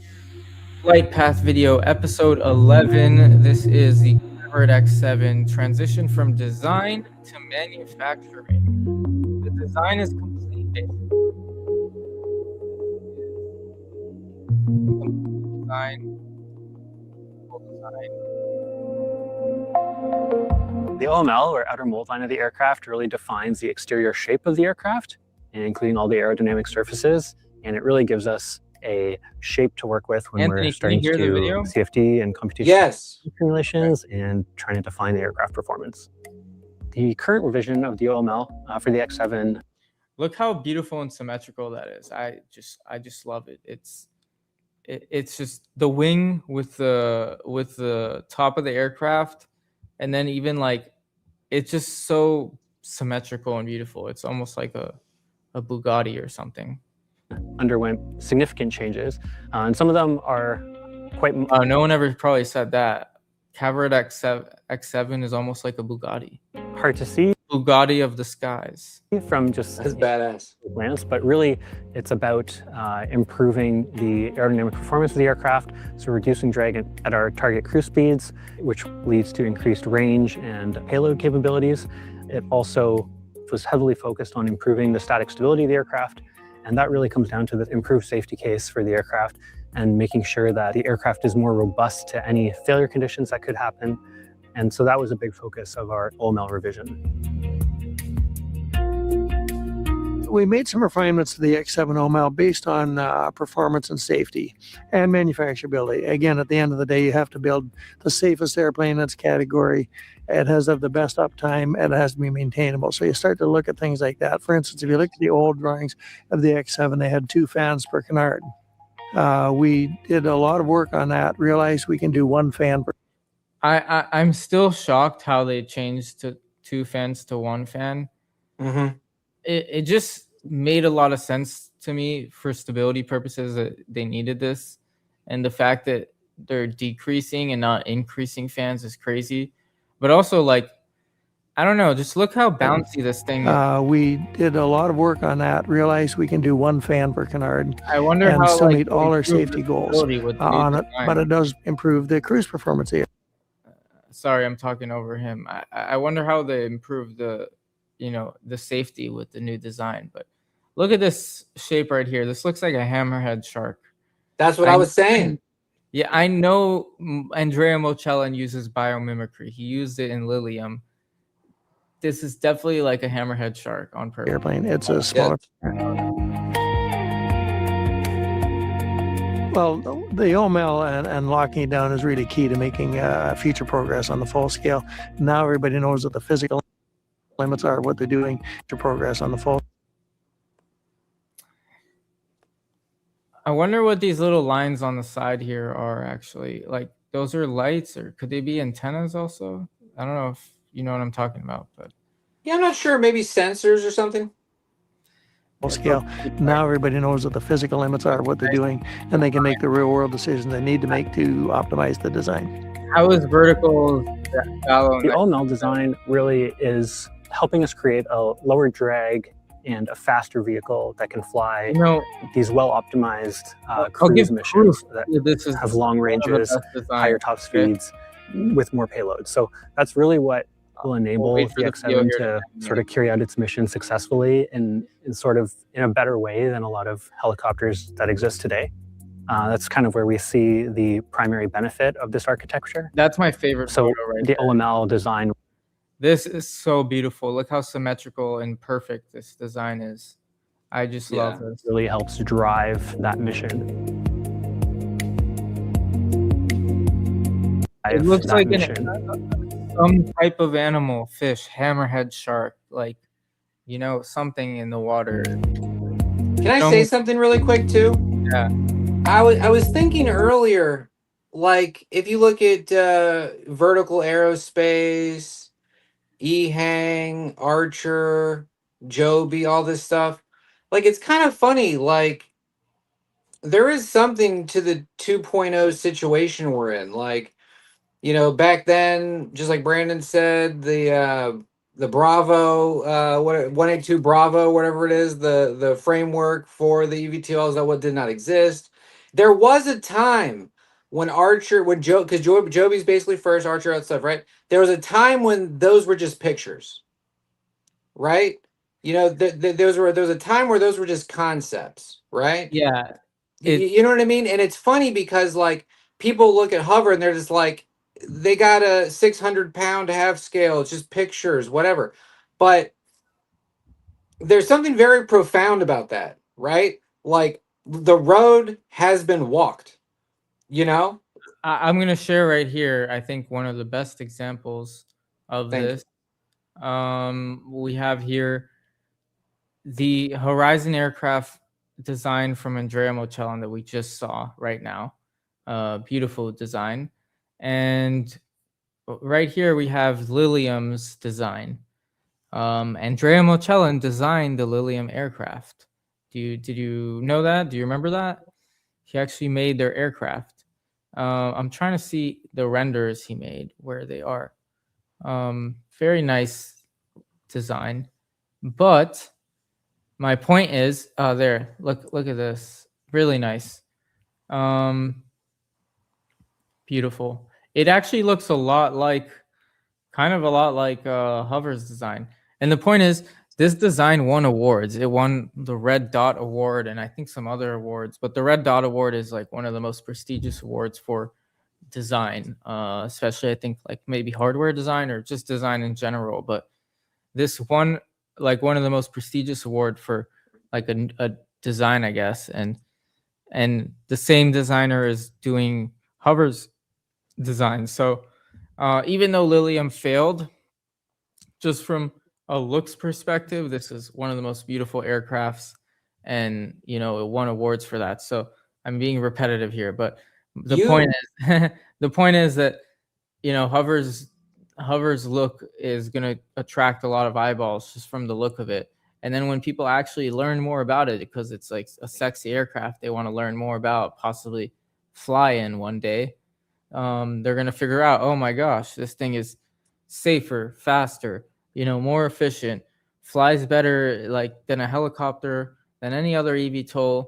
Flight Path video, episode 11. This is the Convert X7 transition from design to manufacturing. The design is complete, basically. Design. The OML, or outer mold line of the aircraft, really defines the exterior shape of the aircraft, including all the aerodynamic surfaces, and it really gives us a shape to work with when Anthony, we're starting to do CFD and computation simulations and trying to define the aircraft performance. The current revision of the OML for the X7. Look how beautiful and symmetrical that is. I just love it. It's just the wing with the top of the aircraft, and then even like it's just so symmetrical and beautiful. It's almost like a Bugatti or something. underwent significant changes, and some of them are quite... No one ever probably said that. Cabaret X7 is almost like a Bugatti. Hard to see. Bugatti of the skies. From just... That's badass. Glance, but really it's about improving the aerodynamic performance of the aircraft, so reducing drag at our target cruise speeds, which leads to increased range and payload capabilities. It also was heavily focused on improving the static stability of the aircraft, and that really comes down to the improved safety case for the aircraft and making sure that the aircraft is more robust to any failure conditions that could happen. And so that was a big focus of our OML revision. We made some refinements to the X7 OML based on performance and safety and manufacturability. Again, at the end of the day, you have to build the safest airplane in its category. It has the best uptime, and it has to be maintainable. So you start to look at things like that. For instance, if you look at the old drawings of the X7, they had 2 fans per canard. We did a lot of work on that, realized we can do 1 fan per. I'm still shocked how they changed to 2 fans to 1 fan. Mm-hmm. It just made a lot of sense to me for stability purposes that they needed this. And the fact that they're decreasing and not increasing fans is crazy. But also, like, I don't know, just look how bouncy this thing is. We did a lot of work on that, realized we can do 1 fan per canard. I wonder and how still like, meet all our safety goals on it, but it does improve the cruise performance here. Sorry, I'm talking over him. I wonder how they improve the safety with the new design. But look at this shape right here. This looks like a hammerhead shark. That's what I was saying. Yeah, I know Andrea Mocellan uses biomimicry. He used it in Lilium. This is definitely like a hammerhead shark on purpose. Airplane. It's a smaller. Yeah. Well, the OML and locking it down is really key to making future progress on the full scale. Now everybody knows what the physical limits are, what they're doing to progress on the full. I wonder what these little lines on the side here are actually. Like, those are lights, or could they be antennas also? I don't know if you know what I'm talking about, but Yeah, I'm not sure. Maybe sensors or something. Scale. Now everybody knows what the physical limits are, what they're doing, and they can make the real world decisions they need to make to optimize the design. how is vertical shallow? The OML design really is helping us create a lower drag and a faster vehicle that can fly these well-optimized cruise missions that have long ranges, higher top speeds, with more payload. So that's really what will enable the X7 to sort of carry out its mission successfully in sort of in a better way than a lot of helicopters that exist today. That's kind of where we see the primary benefit of this architecture. That's my favorite photo right the there. OML design. This is so beautiful. Look how symmetrical and perfect this design is. I just love this. Really helps drive that mission. It looks like some type of animal, fish, hammerhead shark, like, you know, something in the water. Can I say something really quick too? Yeah. I was thinking earlier, like if you look at vertical aerospace, EHang, Archer, Joby, all this stuff, like it's kind of funny, like there is something to the 2.0 situation we're in. Like, you know, back then, just like Brandon said, the Bravo, 182 Bravo, whatever it is, the framework for the eVTOLs that did not exist. There was a time when Archer, because Joby's basically first, Archer out stuff, right? There was a time when those were just pictures, right? You know, there was a time where those were just concepts, right? Yeah. You know what I mean? And it's funny because like people look at hover and they're just like, they got a 600-pound half scale. It's just pictures, whatever. But there's something very profound about that, right? Like the road has been walked, you know? I'm going to share right here, I think one of the best examples of this. We have here the Horizon aircraft design from Andrea Mocellan that we just saw right now. Beautiful design. And right here we have Lilium's design. Andrea Mocellan designed the Lilium aircraft. Did you know that? Do you remember that? He actually made their aircraft. I'm trying to see the renders he made, where they are. Very nice design. But my point is, there, look at this. Really nice. Beautiful. It actually looks kind of a lot like Hover's design. And the point is, this design won awards. It won the Red Dot Award and I think some other awards. But the Red Dot Award is like one of the most prestigious awards for design, especially I think like maybe hardware design or just design in general. But this won like one of the most prestigious award for like a design, I guess. And the same designer is doing Hover's design. So even though Lilium failed, just from a looks perspective, this is one of the most beautiful aircrafts, and it won awards for that. So I'm being repetitive here, but the point is that Hover's look is going to attract a lot of eyeballs just from the look of it. And then when people actually learn more about it, because it's like a sexy aircraft they want to learn more about, possibly fly in one day, they're going to figure out, oh my gosh, this thing is safer, faster, more efficient, flies better like than a helicopter, than any other eVTOL,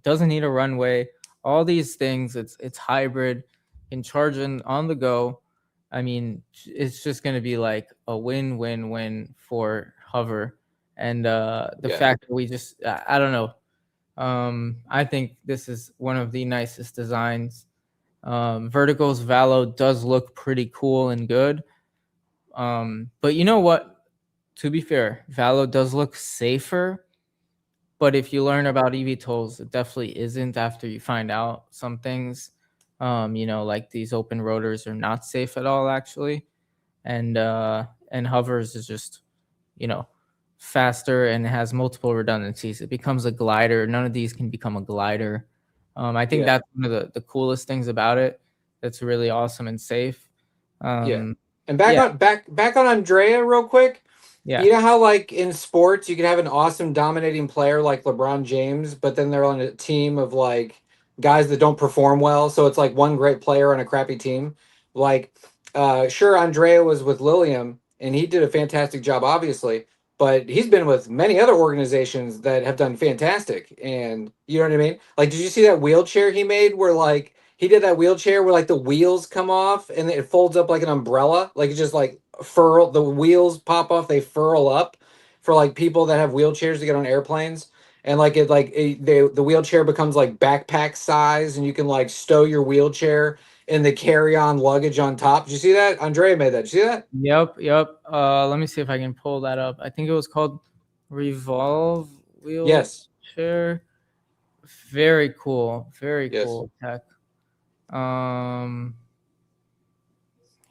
doesn't need a runway, all these things. It's hybrid, can charge on the go. I mean, it's just going to be like a win-win-win for Hover. And the fact that we just, I don't know. I think this is one of the nicest designs. Vertigo's Valo does look pretty cool and good. But you know what? To be fair, Valo does look safer. But if you learn about eVTOLs, it definitely isn't after you find out some things. Like these open rotors are not safe at all, actually. And Hovers is just, faster and has multiple redundancies. It becomes a glider. None of these can become a glider. I think that's one of the coolest things about it. That's really awesome and safe. And back on Andrea real quick. Yeah. You know how like in sports you can have an awesome dominating player like LeBron James, but then they're on a team of like guys that don't perform well. So it's like one great player on a crappy team. Like sure, Andrea was with Lilium and he did a fantastic job, obviously. But he's been with many other organizations that have done fantastic. And you know what I mean? Like, did you see that wheelchair he made where like he did that wheelchair where like the wheels come off and it folds up like an umbrella? Like it just like furl, the wheels pop off, they furl up for like people that have wheelchairs to get on airplanes. And like the wheelchair becomes like backpack size and you can like stow your wheelchair and the carry-on luggage on top. Did you see that? Andrea made that. Did you see that? Yep. Let me see if I can pull that up. I think it was called Revolve Wheelchair. Yes. Very cool. Very cool tech.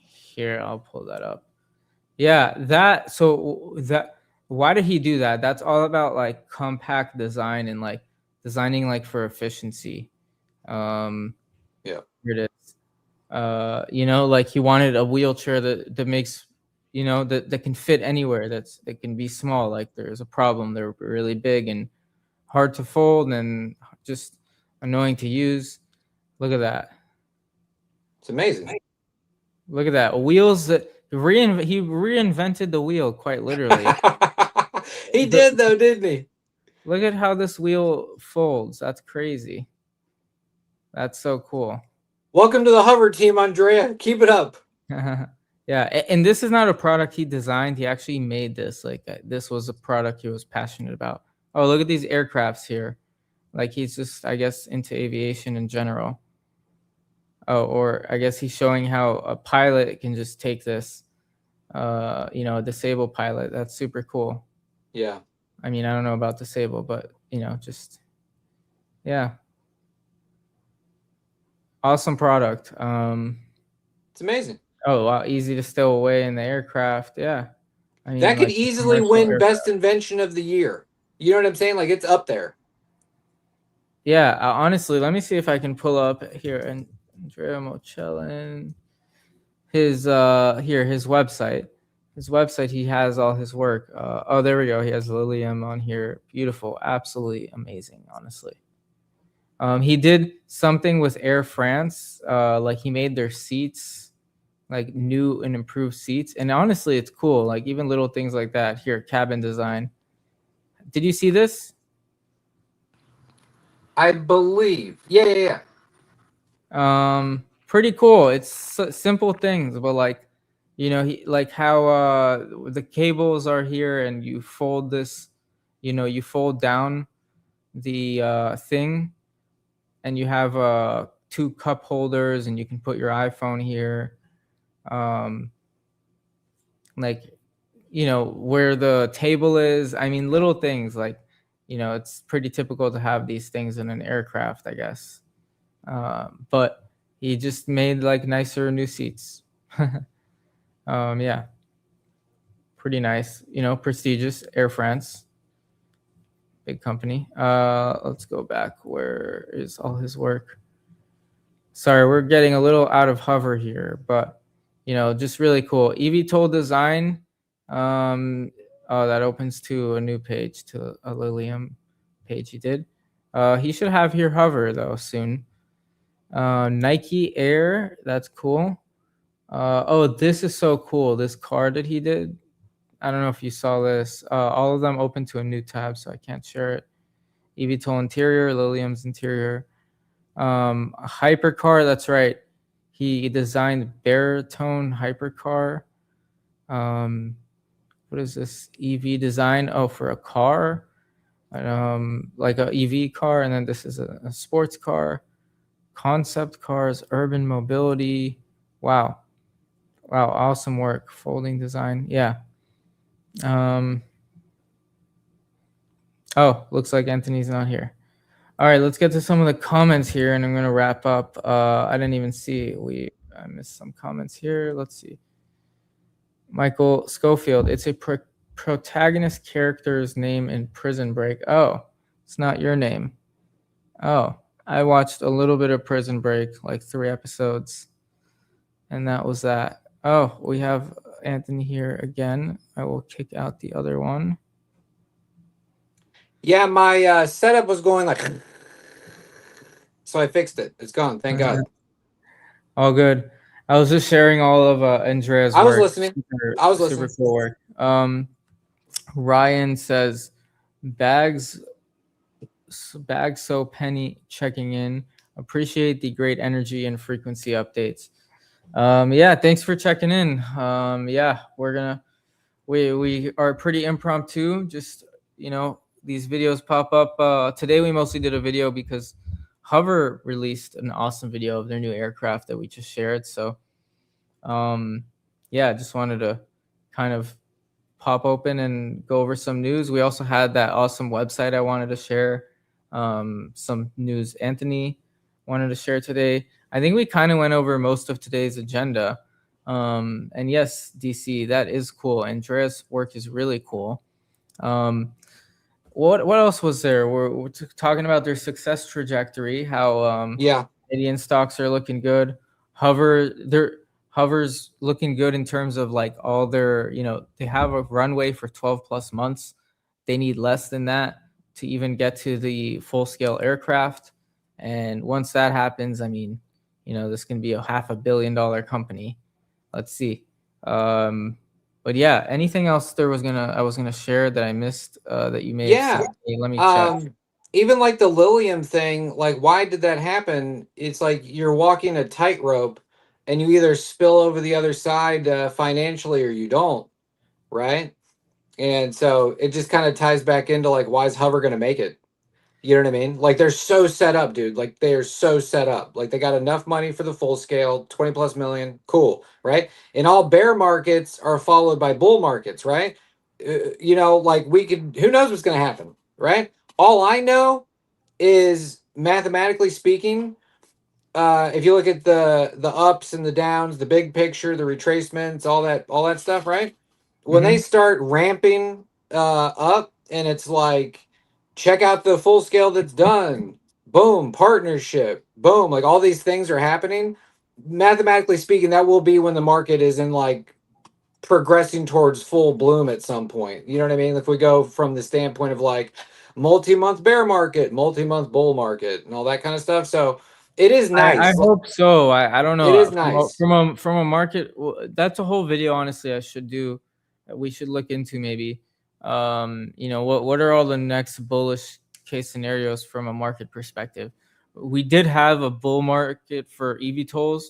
Here, I'll pull that up. Yeah, why did he do that? That's all about like compact design and like designing like for efficiency. Here it is. Like he wanted a wheelchair that makes, that can fit anywhere. That can be small. Like there's a problem, they're really big and hard to fold and just annoying to use. Look at that. It's amazing. Look at that. Wheels that he reinvented the wheel quite literally. He did though, didn't he? Look at how this wheel folds. That's crazy. That's so cool. Welcome to the Hover team, Andrea. Keep it up. Yeah, and this is not a product he designed. He actually made this. Like this was a product he was passionate about. Oh, look at these aircrafts here. Like he's just, I guess, into aviation in general. Oh, or I guess he's showing how a pilot can just take this, a disabled pilot. That's super cool. Yeah. I mean, I don't know about disabled, but, just, yeah. Awesome product. It's amazing. Oh, wow. Easy to stow away in the aircraft. Yeah. I mean, that could easily win Best Invention of the Year. You know what I'm saying? Like, it's up there. Yeah. Honestly, let me see if I can pull up here and Andrea Mocellin, his website. his website, he has all his work. Oh, there we go. He has Lilium on here. Beautiful. Absolutely amazing, honestly. He did something with Air France. Like he made their seats like new and improved seats. And honestly, it's cool. Like even little things like that. Here, cabin design. Did you see this? I believe. Yeah. Pretty cool. It's simple things, but like, you know, he like how the cables are here, and you fold this, you know, you fold down the thing, and you have 2 cup holders, and you can put your iPhone here. Like, you know, where the table is. I mean, little things like, you know, it's pretty typical to have these things in an aircraft, I guess. But he just made like nicer new seats. Yeah, pretty nice. You know, prestigious. Air France, big company. Let's go back. Where is all his work? Sorry, we're getting a little out of hover here, but you know, just really cool. eVTOL design. Oh, that opens to a new page, to a Lilium page he did. He should have here hover though soon. Nike Air, that's cool. Oh, this is so cool. This card that he did. I don't know if you saw this. All of them open to a new tab, so I can't share it. eVTOL interior, Lilium's interior. Hypercar, that's right. He designed baritone hypercar. What is this? EV design? Oh, for a car. Like a EV car, and then this is a sports car. Concept cars, urban mobility. Wow, awesome work. Folding design. Yeah. Oh, looks like Anthony's not here. All right, let's get to some of the comments here, and I'm going to wrap up. I didn't even see. I missed some comments here. Let's see. Michael Schofield. It's a protagonist character's name in Prison Break. Oh, it's not your name. Oh, I watched a little bit of Prison Break, like 3 episodes, and that was that. Oh, we have Anthony here again. I will kick out the other one. Yeah, my setup was going like, so I fixed it. It's gone. Thank God. All good. I was just sharing all of Andrea's work. I was listening. Super cool work. Ryan says, bags so penny checking in. Appreciate the great energy and frequency updates. Yeah, thanks for checking in. Yeah, we are pretty impromptu. Just, you know, these videos pop up. Today we mostly did a video because Hover released an awesome video of their new aircraft that we just shared. So, yeah, just wanted to kind of pop open and go over some news. We also had that awesome website I wanted to share. Some news Anthony wanted to share today. I think we kind of went over most of today's agenda. And yes, DC, that is cool. Andrea's work is really cool. What else was there? We're talking about their success trajectory, how Canadian stocks are looking good. Hover's looking good in terms of like all their, you know, they have a runway for 12 plus months. They need less than that to even get to the full scale aircraft. And once that happens, I mean, you know, this can be a $500 million company. Let's see. But yeah, anything else I was gonna share that I missed that you made? Yeah. Let me check. Even like the Lilium thing, like why did that happen? It's like you're walking a tightrope and you either spill over the other side financially or you don't, right? And so it just kind of ties back into like, why is Hover going to make it? You know what I mean? Like they're so set up, dude. Like they are so set up. Like they got enough money for the full scale, 20 plus million. Cool, right? And all bear markets are followed by bull markets, right? You know, like who knows what's going to happen, right? All I know is mathematically speaking, if you look at the ups and the downs, the big picture, the retracements, all that stuff, right? When they start ramping up and it's like, check out the full scale that's done, boom, partnership, boom, like all these things are happening. Mathematically speaking, that will be when the market is in like progressing towards full bloom at some point. You know what I mean? If we go from the standpoint of like multi-month bear market, multi-month bull market, and all that kind of stuff. So it is nice. I hope so. I don't know. It is nice. From a market, that's a whole video. Honestly, I should do. We should look into maybe. You know, what are all the next bullish case scenarios from a market perspective? We did have a bull market for eVTOLs,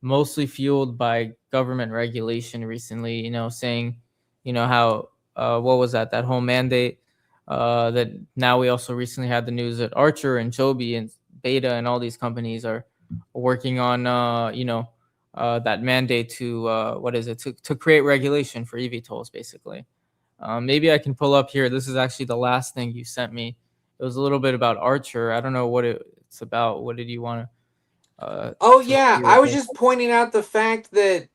mostly fueled by government regulation recently. You know, saying, you know, how what was that whole mandate that now we also recently had the news that Archer and Joby and Beta and all these companies are working on that mandate to what is it to create regulation for eVTOLs basically. Maybe I can pull up here. This is actually the last thing you sent me. It was a little bit about Archer. I don't know what it's about. What did you want to? Oh yeah, I was just pointing out the fact that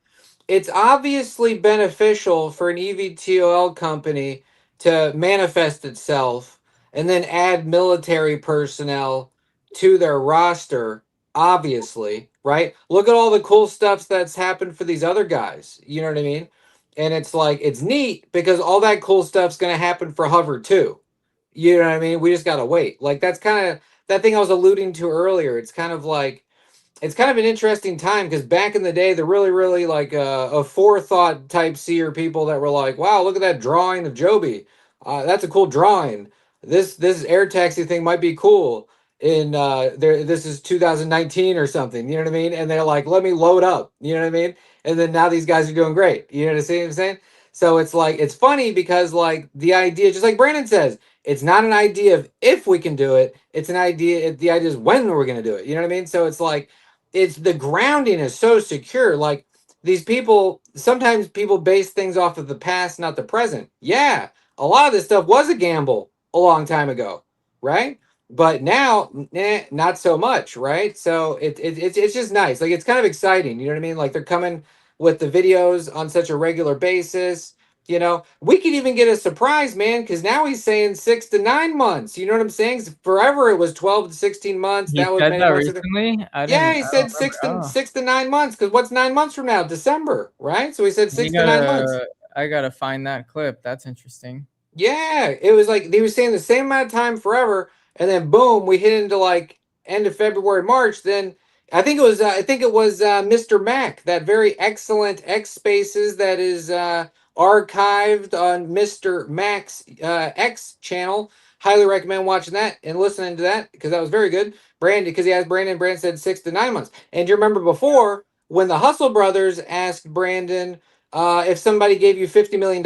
it's obviously beneficial for an eVTOL company to manifest itself and then add military personnel to their roster, obviously, right? Look at all the cool stuff that's happened for these other guys. You know what I mean? And it's like, it's neat because all that cool stuff's going to happen for Hover too. You know what I mean? We just got to wait. Like, that's kind of that thing I was alluding to earlier. It's kind of like, it's kind of an interesting time because back in the day, the really like a forethought type seer people that were like, wow, look at that drawing of Joby. That's a cool drawing. This air taxi thing might be cool. In this is 2019 or something. You know what I mean? And they're like, let me load up. You know what I mean? And then now these guys are doing great. You know what I'm saying? So it's like, it's funny because like the idea, just like Brandon says, it's not an idea of if we can do it. It's an idea. The idea is when we're going to do it. You know what I mean? So it's like, it's the grounding is so secure. Like these people, sometimes people base things off of the past, not the present. Yeah, a lot of this stuff was a gamble a long time ago, right? But now, not so much, right? So it's just nice. Like it's kind of exciting. You know what I mean? Like they're coming with the videos on such a regular basis. You know, we could even get a surprise, man, because now he's saying 6 to 9 months. You know what I'm saying? Forever it was 12 to 16 months. He That was said many that months ago. recently. Yeah, he said Remember. 6 to 9 months. Because what's 9 months from now? December, right? So he said 6 to 9 months. I gotta find that clip. That's interesting. Yeah, it was like he was saying the same amount of time forever, and then boom, we hit into like end of February, March. Then I think it was Mr. Mac, that very excellent X Spaces that is archived on Mr. Mac's X channel. Highly recommend watching that and listening to that because that was very good. Brandon, because he asked Brandon, Brandon said 6 to 9 months. And do you remember before when the Hustle Brothers asked Brandon? If somebody gave you $50 million,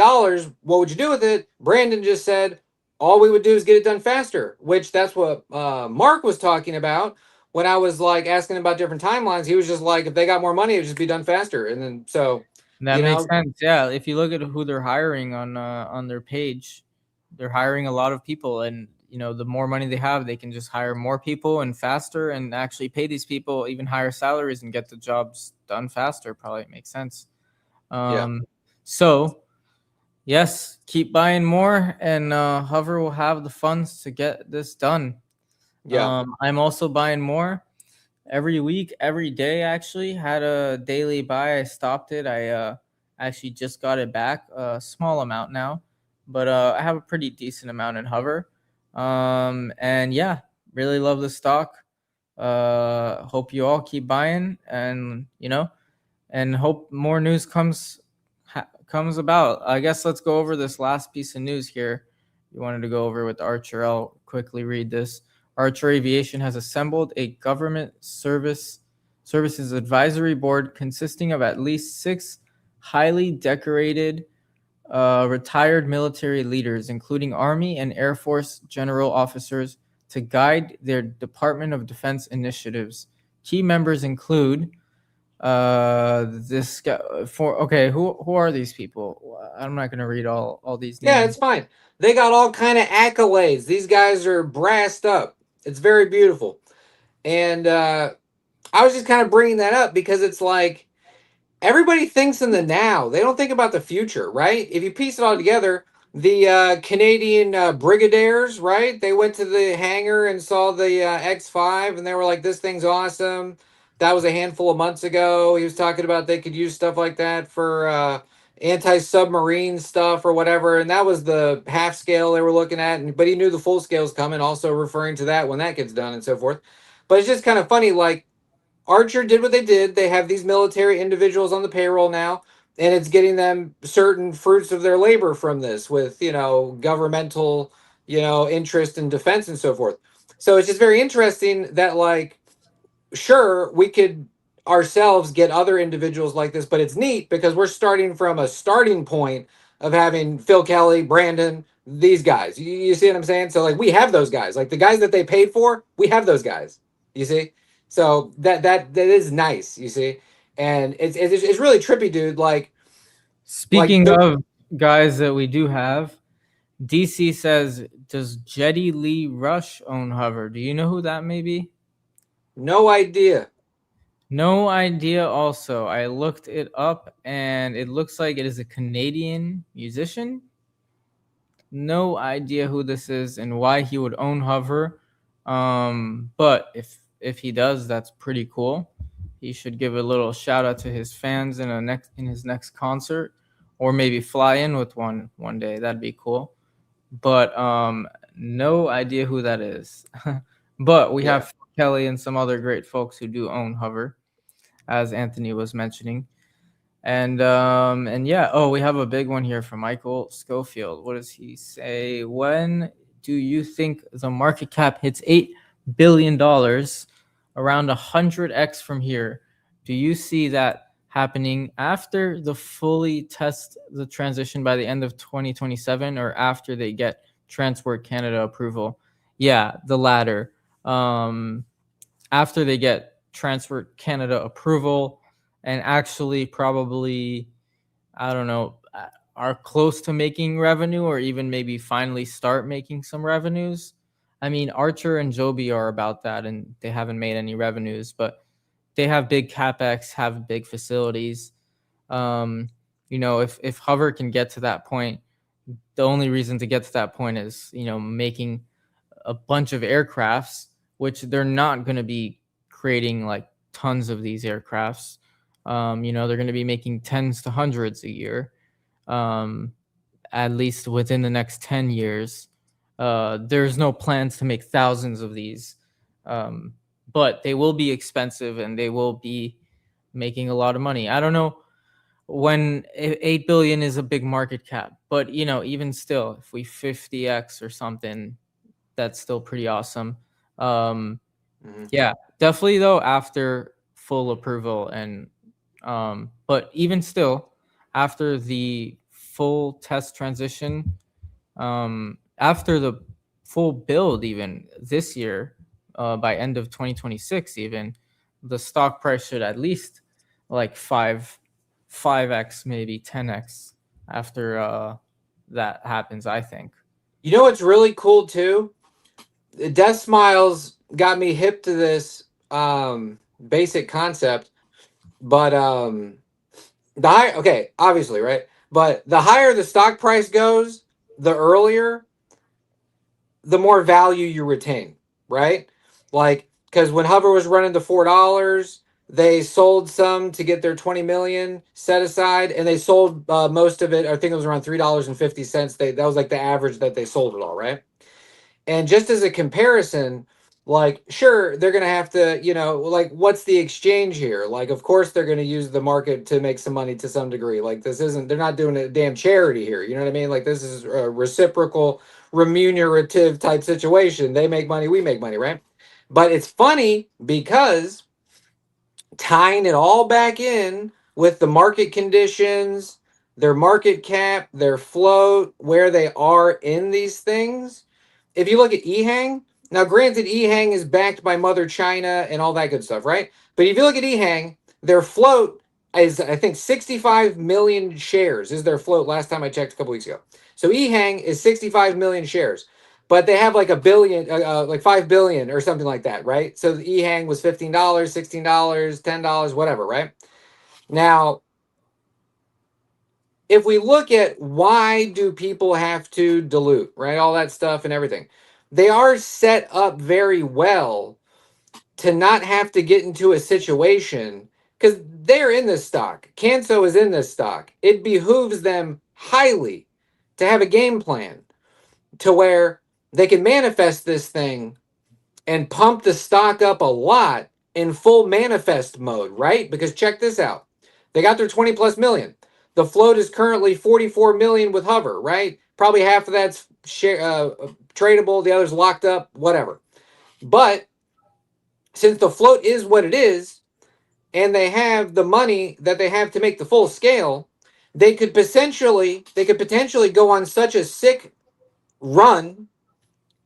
what would you do with it? Brandon just said, all we would do is get it done faster, which that's what Mark was talking about when I was like asking about different timelines. He was just like, if they got more money, it would just be done faster. And then so that makes sense. Yeah. If you look at who they're hiring on their page, they're hiring a lot of people, and you know, the more money they have, they can just hire more people and faster and actually pay these people even higher salaries and get the jobs done faster. Probably makes sense. So yes, keep buying more, and Hover will have the funds to get this done. I'm also buying more every week, every day. Actually had a daily buy. I stopped it. I actually just got it back, a small amount now, but I have a pretty decent amount in Hover. And yeah, really love the stock. Hope you all keep buying, and you know, and hope more news comes about. I guess let's go over this last piece of news here. You wanted to go over with Archer. I'll quickly read this. Archer Aviation has assembled a government services advisory board consisting of at least 6 highly decorated retired military leaders, including Army and Air Force general officers, to guide their Department of Defense initiatives. Key members include this guy who are these people? I'm not going to read all these names. Yeah, it's fine. They got all kind of accolades. These guys are brassed up. It's very beautiful. And I was just kind of bringing that up because it's like everybody thinks in the now. They don't think about the future, right? If you piece it all together, the Canadian Brigadiers, right? They went to the hangar and saw the X5 and they were like, this thing's awesome. That was a handful of months ago. He was talking about they could use stuff like that for anti-submarine stuff or whatever, and that was the half scale they were looking at, but he knew the full scale's coming, also referring to that when that gets done and so forth. But it's just kind of funny, like Archer did what they did. They have these military individuals on the payroll now, and it's getting them certain fruits of their labor from this with, governmental, interest in defense and so forth. So it's just very interesting that, like, sure, we could ourselves get other individuals like this, but it's neat because we're starting from a starting point of having Phil Kelly, Brandon, these guys. You see what I'm saying? So, like, we have those guys. Like, the guys that they paid for, we have those guys. You see? So that is nice, you see? And it's really trippy, dude. Like, speaking of guys that we do have, DC says, does Jetty Lee Rush own Hover? Do you know who that may be? No idea. No idea also. I looked it up, and it looks like it is a Canadian musician. No idea who this is and why he would own Hover. But if he does, that's pretty cool. He should give a little shout out to his fans in his next concert, or maybe fly in with one day. That'd be cool. But no idea who that is. But we have Kelly and some other great folks who do own Hover, as Anthony was mentioning. And yeah, we have a big one here from Michael Schofield. What does he say? When do you think the market cap hits $8 billion, around 100x from here? Do you see that happening after the fully test the transition by the end of 2027, or after they get Transport Canada approval? Yeah, the latter. After they get Transport Canada approval, and actually probably, I don't know, are close to making revenue, or even maybe finally start making some revenues. I mean, Archer and Joby are about that, and they haven't made any revenues, but they have big capex, have big facilities. If Hover can get to that point, the only reason to get to that point is, making a bunch of aircrafts, which they're not going to be creating like tons of these aircrafts. They're going to be making tens to hundreds a year, at least within the next 10 years. There's no plans to make thousands of these, but they will be expensive and they will be making a lot of money. I don't know when 8 billion is a big market cap, but even still, if we 50x or something, that's still pretty awesome. Yeah, definitely though, after full approval, and but even still, after the full test transition, after the full build, even this year, by end of 2026, even the stock price should at least like 5x, maybe 10x after that happens, I think. You know what's really cool too? Death Smiles got me hip to this basic concept, but obviously, right? But the higher the stock price goes, the earlier, the more value you retain, right? Like, because when Hover was running to $4, they sold some to get their 20 million set aside, and they sold most of it. I think it was around $3.50. That was like the average that they sold it all, right? And just as a comparison, like, sure, they're going to have to, like, what's the exchange here? Like, of course, they're going to use the market to make some money to some degree. Like, they're not doing a damn charity here. You know what I mean? Like, this is a reciprocal, remunerative type situation. They make money, we make money, right? But it's funny because tying it all back in with the market conditions, their market cap, their float, where they are in these things. If you look at EHang, now granted, EHang is backed by Mother China and all that good stuff, right? But if you look at EHang, their float is, I think, 65 million shares is their float last time I checked a couple weeks ago. So EHang is 65 million shares, but they have like a billion, like 5 billion or something like that, right? So the EHang was $15, $16, $10, whatever, right? Now, if we look at why do people have to dilute, right? All that stuff and everything. They are set up very well to not have to get into a situation because they're in this stock. Canso is in this stock. It behooves them highly to have a game plan to where they can manifest this thing and pump the stock up a lot in full manifest mode, right? Because check this out. They got their 20 plus million. The float is currently 44 million with Hover, right? Probably half of that's tradable, the other's locked up, whatever. But since the float is what it is, and they have the money that they have to make the full scale, they could potentially go on such a sick run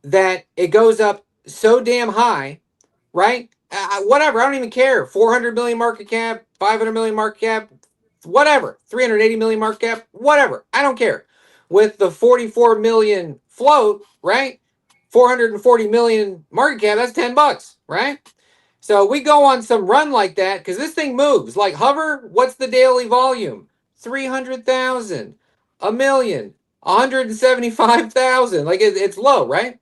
that it goes up so damn high, right? Whatever, I don't even care. 400 million market cap, 500 million market cap, whatever. 380 million market cap, whatever. I don't care. With the 44 million float, right? 440 million market cap, that's $10, right? So we go on some run like that because this thing moves. Like Hover, what's the daily volume? 300,000, a million, 175,000. Like it's low, right?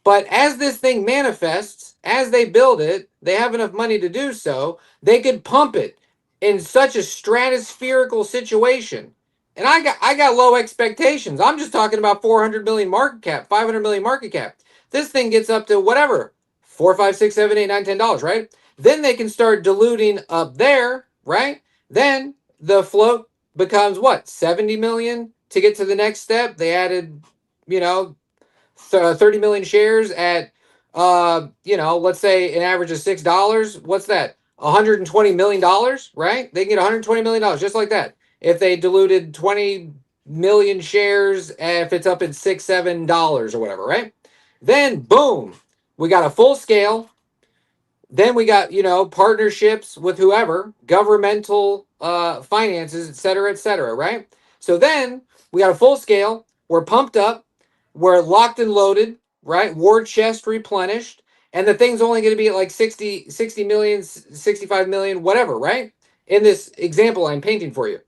But as this thing manifests, as they build it, they have enough money to do so. They could pump it in such a stratospherical situation. And I got low expectations. I'm just talking about 400 million market cap, 500 million market cap. This thing gets up to whatever, $4, $5, $6, $7, $8, $9, $10, right? Then they can start diluting up there, right? Then the float becomes what, 70 million to get to the next step. They added, 30 million shares at, let's say an average of $6. What's that? $120 million, right? They can get $120 million just like that. If they diluted 20 million shares, if it's up at $6, $7 or whatever, right? Then boom, we got a full scale. Then we got, partnerships with whoever, governmental finances, et cetera, right? So then we got a full scale. We're pumped up. We're locked and loaded, right? War chest replenished. And the thing's only going to be at like 60 million, 65 million, whatever, right? In this example I'm painting for you.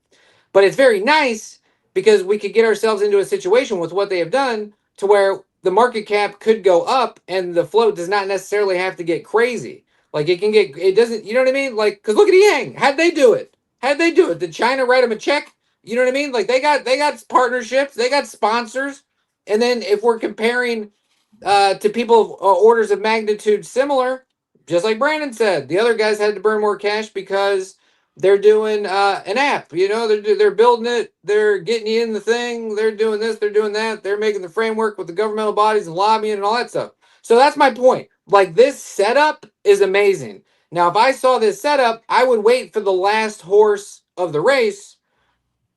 But it's very nice because we could get ourselves into a situation with what they have done to where the market cap could go up and the float does not necessarily have to get crazy. Like it doesn't, you know what I mean? Like, because look at Yang. How'd they do it? Did China write them a check? You know what I mean? Like they got partnerships, they got sponsors. And then if we're comparing to people of orders of magnitude similar, just like Brandon said, the other guys had to burn more cash because they're doing an app. They're building it, they're getting you in the thing, they're doing this, they're doing that, they're making the framework with the governmental bodies and lobbying and all that stuff. So that's my point. Like this setup is amazing. Now, if I saw this setup, I would wait for the last horse of the race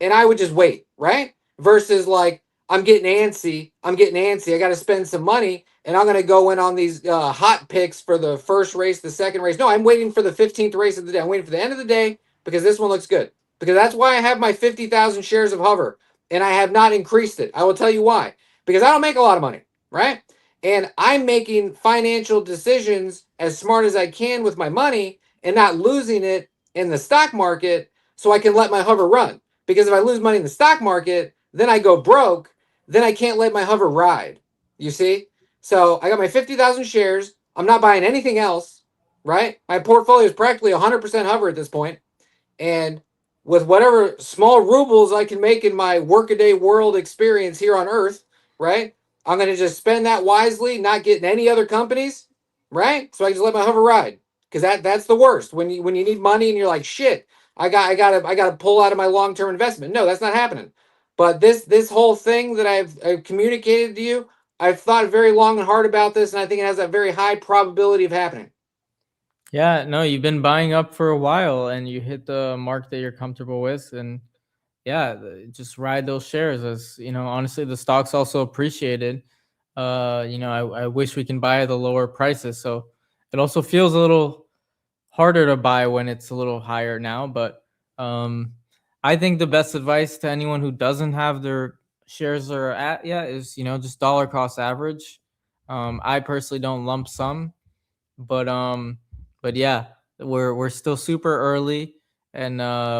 and I would just wait, right? Versus like, I'm getting antsy. I got to spend some money and I'm going to go in on these hot picks for the first race, the second race. No, I'm waiting for the 15th race of the day. I'm waiting for the end of the day because this one looks good. Because that's why I have my 50,000 shares of Hover and I have not increased it. I will tell you why. Because I don't make a lot of money, right? And I'm making financial decisions as smart as I can with my money and not losing it in the stock market so I can let my Hover run. Because if I lose money in the stock market, then I go broke, then I can't let my Hover ride. You see? So I got my 50,000 shares. I'm not buying anything else, right? My portfolio is practically 100% Hover at this point. And with whatever small rubles I can make in my workaday world experience here on Earth, right? I'm going to just spend that wisely, not getting any other companies, right? So I just let my Hover ride. Because that's the worst. When you need money and you're like, shit, I gotta pull out of my long-term investment. No, that's not happening. But this whole thing that I've communicated to you, I've thought very long and hard about this, and I think it has a very high probability of happening. Yeah, no, you've been buying up for a while, and you hit the mark that you're comfortable with, and yeah, just ride those shares. As honestly, the stock's also appreciated. I wish we can buy at the lower prices, so it also feels a little harder to buy when it's a little higher now. But I think the best advice to anyone who doesn't have their shares are at yet is just dollar cost average. I personally don't lump sum, but yeah, we're still super early. And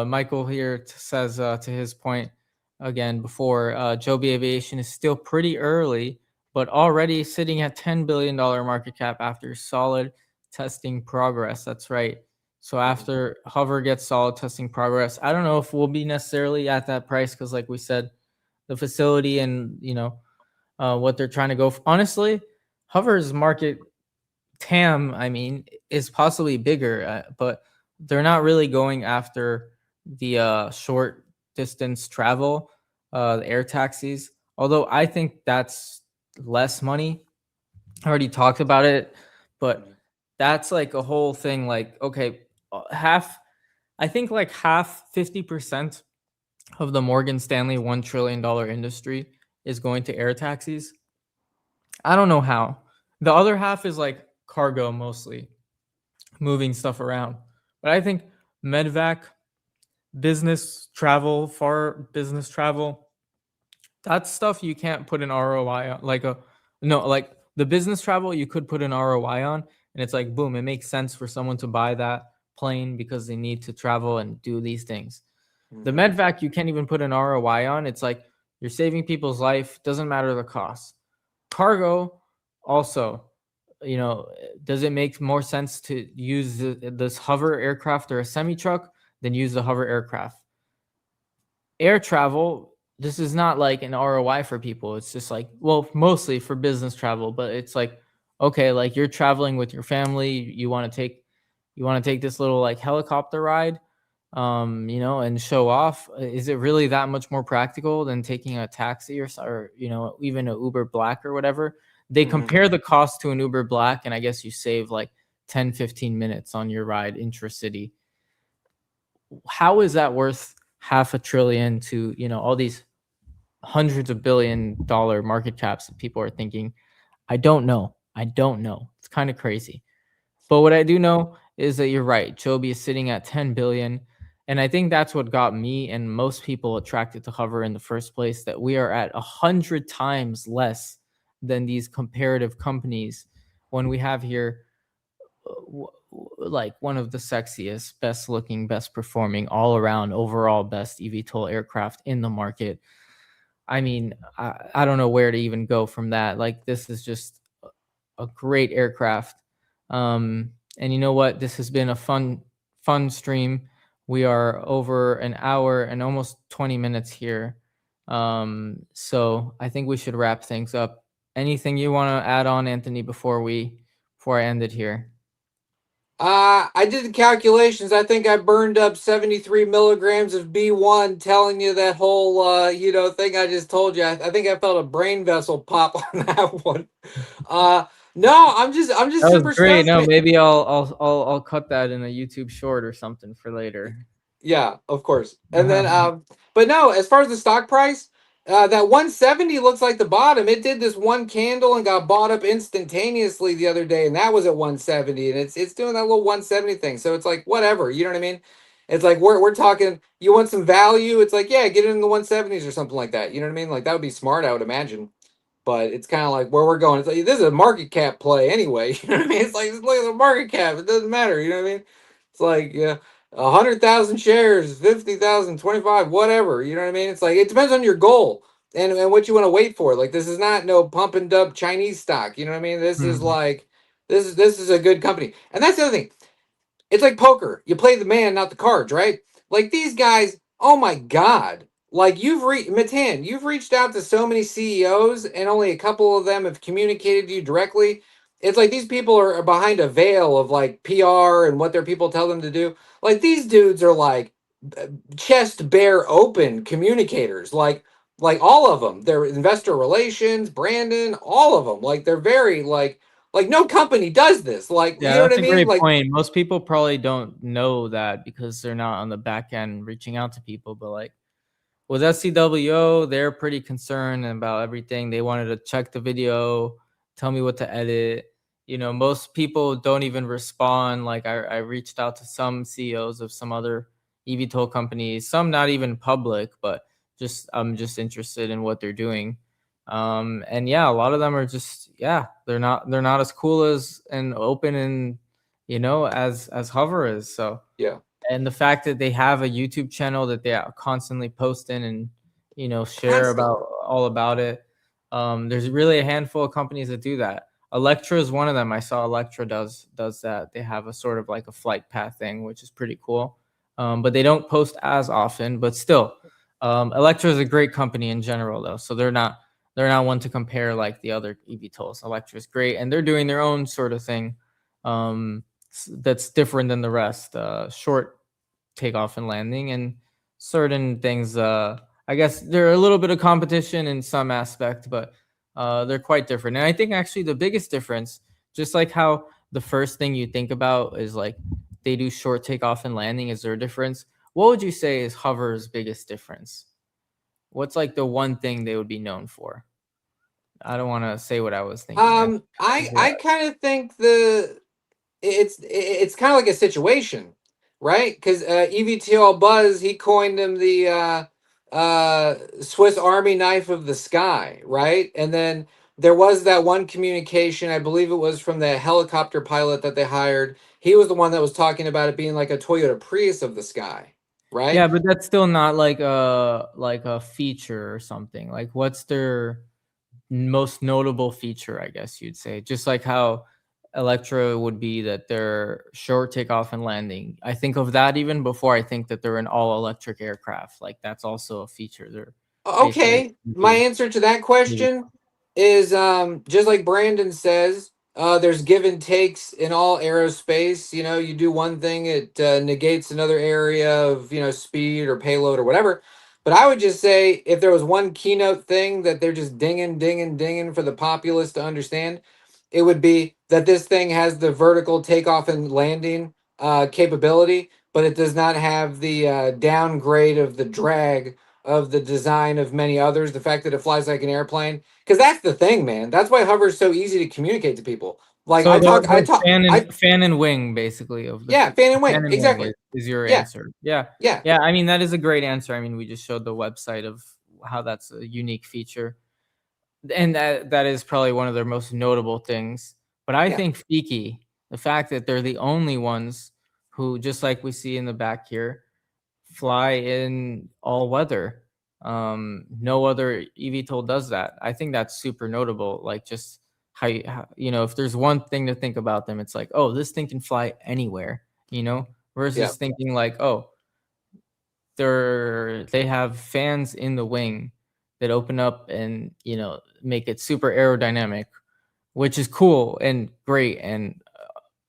Michael here says to his point again before, Joby Aviation is still pretty early, but already sitting at $10 billion market cap after solid testing progress. That's right. So after hover gets solid testing progress, I don't know if we'll be necessarily at that price because, like we said, the facility and what they're trying to go for. Honestly, hover's market TAM, I mean, is possibly bigger, but they're not really going after the short distance travel, the air taxis. Although I think that's less money. I already talked about it, but that's like a whole thing. Like, okay, I think like 50% of the Morgan Stanley $1 trillion industry is going to air taxis. I don't know how. The other half is like cargo, mostly moving stuff around. But I think medvac, business travel, far business travel, that's stuff you can't put an ROI on. Like the business travel you could put an ROI on, and it's like boom, it makes sense for someone to buy that plane because they need to travel and do these things. The medvac you can't even put an ROI on. It's like you're saving people's life, doesn't matter the cost. Cargo also, does it make more sense to use this hover aircraft or a semi truck than use the hover aircraft? Air travel, this is not like an ROI for people. It's just like, well, mostly for business travel, but it's like, okay, like you're traveling with your family, you want to take this little like helicopter ride, and show off. Is it really that much more practical than taking a taxi or even an Uber Black or whatever? They compare the cost to an Uber Black, and I guess you save like 10, 15 minutes on your ride intra-city. How is that worth $500 billion to, all these hundreds of $1 billion market caps that people are thinking? I don't know. It's kind of crazy. But what I do know is that you're right. Joby is sitting at 10 billion. And I think that's what got me and most people attracted to hover in the first place, that we are at 100 times less than these comparative companies when we have here like one of the sexiest, best looking, best performing, all around overall best eVTOL aircraft in the market. I mean, I don't know where to even go from that. Like, this is just a great aircraft. And you know what? This has been a fun stream. We are over an hour and almost 20 minutes here. So I think we should wrap things up. Anything you want to add on, Anthony, before I end it here? I did the calculations. I think I burned up 73 milligrams of B1 telling you that whole, thing I just told you. I think I felt a brain vessel pop on that one. No, I'm just that super was great. stoked. No, maybe I'll cut that in a YouTube short or something for later. Yeah, of course. And then, but no, as far as the stock price, that 170 looks like the bottom. It did this one candle and got bought up instantaneously the other day, and that was at 170, and it's doing that little 170 thing. So it's like whatever, you know what I mean? It's like we're talking. You want some value? It's like, yeah, get it in the 170s or something like that. You know what I mean? Like that would be smart, I would imagine. But it's kind of like where we're going. It's like this is a market cap play anyway. You know what I mean? It's like look at the market cap. It doesn't matter. You know what I mean? It's like 100,000 shares, 50,000, 25, whatever. You know what I mean? It's like it depends on your goal and what you want to wait for. Like this is not no pump and dump Chinese stock. You know what I mean? This is like this is a good company. And that's the other thing. It's like poker. You play the man, not the cards, right? Like these guys, oh my God. Like Matan, you've reached out to so many CEOs and only a couple of them have communicated to you directly. It's like these people are behind a veil of like PR and what their people tell them to do. Like these dudes are like chest bare open communicators. Like all of them. They're investor relations, Brandon, all of them. Like they're very like no company does this. Like, yeah, you know what I that's mean? a great Like, point. Most people probably don't know that because they're not on the back end reaching out to people. But like with SCWO, they're pretty concerned about everything. They wanted to check the video, tell me what to edit. Most people don't even respond. Like I reached out to some CEOs of some other eVTOL companies, some not even public, but I'm just interested in what they're doing. And yeah, a lot of them are just, they're not as cool as and open and, as Hover is. So, yeah. And the fact that they have a YouTube channel that they are constantly posting and, share all about it. There's really a handful of companies that do that. Electra is one of them. I saw Electra does that. They have a sort of like a flight path thing, which is pretty cool. But they don't post as often. But still, Electra is a great company in general, though. So they're not one to compare like the other eVTOLs. Electra is great, and they're doing their own sort of thing that's different than the rest. Short takeoff and landing, and certain things. I guess they're a little bit of competition in some aspect, but they're quite different. And I think actually the biggest difference, just like how the first thing you think about is like they do short takeoff and landing, is there a difference? What would you say is Hover's biggest difference? What's like the one thing they would be known for? I don't want to say what I was thinking. I kind of think it's kind of like a situation, right? Because eVTOL Buzz, he coined him the Swiss Army knife of the sky, right? And then there was that one communication, I believe it was from the helicopter pilot that they hired. He was the one that was talking about it being like a Toyota Prius of the sky, right? Yeah, but that's still not like a feature or something. Like, what's their most notable feature, I guess you'd say? Just like how Electra would be that they're short takeoff and landing. I think of that even before I think that they're an all-electric aircraft. Like, that's also a feature. They're okay. My answer to that question is just like Brandon says, there's give and takes in all aerospace. You know, you do one thing, it negates another area of, you know, speed or payload or whatever. But I would just say if there was one keynote thing that they're just dinging for the populace to understand, it would be that this thing has the vertical takeoff and landing capability, but it does not have the downgrade of the drag of the design of many others. The fact that it flies like an airplane, because that's the thing, man. That's why hover is so easy to communicate to people. Like so fan and wing, basically, of the fan and wing. Exactly is your answer. Yeah. I mean, that is a great answer. I mean, we just showed the website of how that's a unique feature, and that is probably one of their most notable things. But I think Fiki, the fact that they're the only ones who, just like we see in the back here, fly in all weather. No other eVTOL does that. I think that's super notable. Like, just how you know, if there's one thing to think about them, it's like, oh, this thing can fly anywhere, you know, versus thinking like, oh, they have fans in the wing that open up and, you know, make it super aerodynamic, which is cool and great, and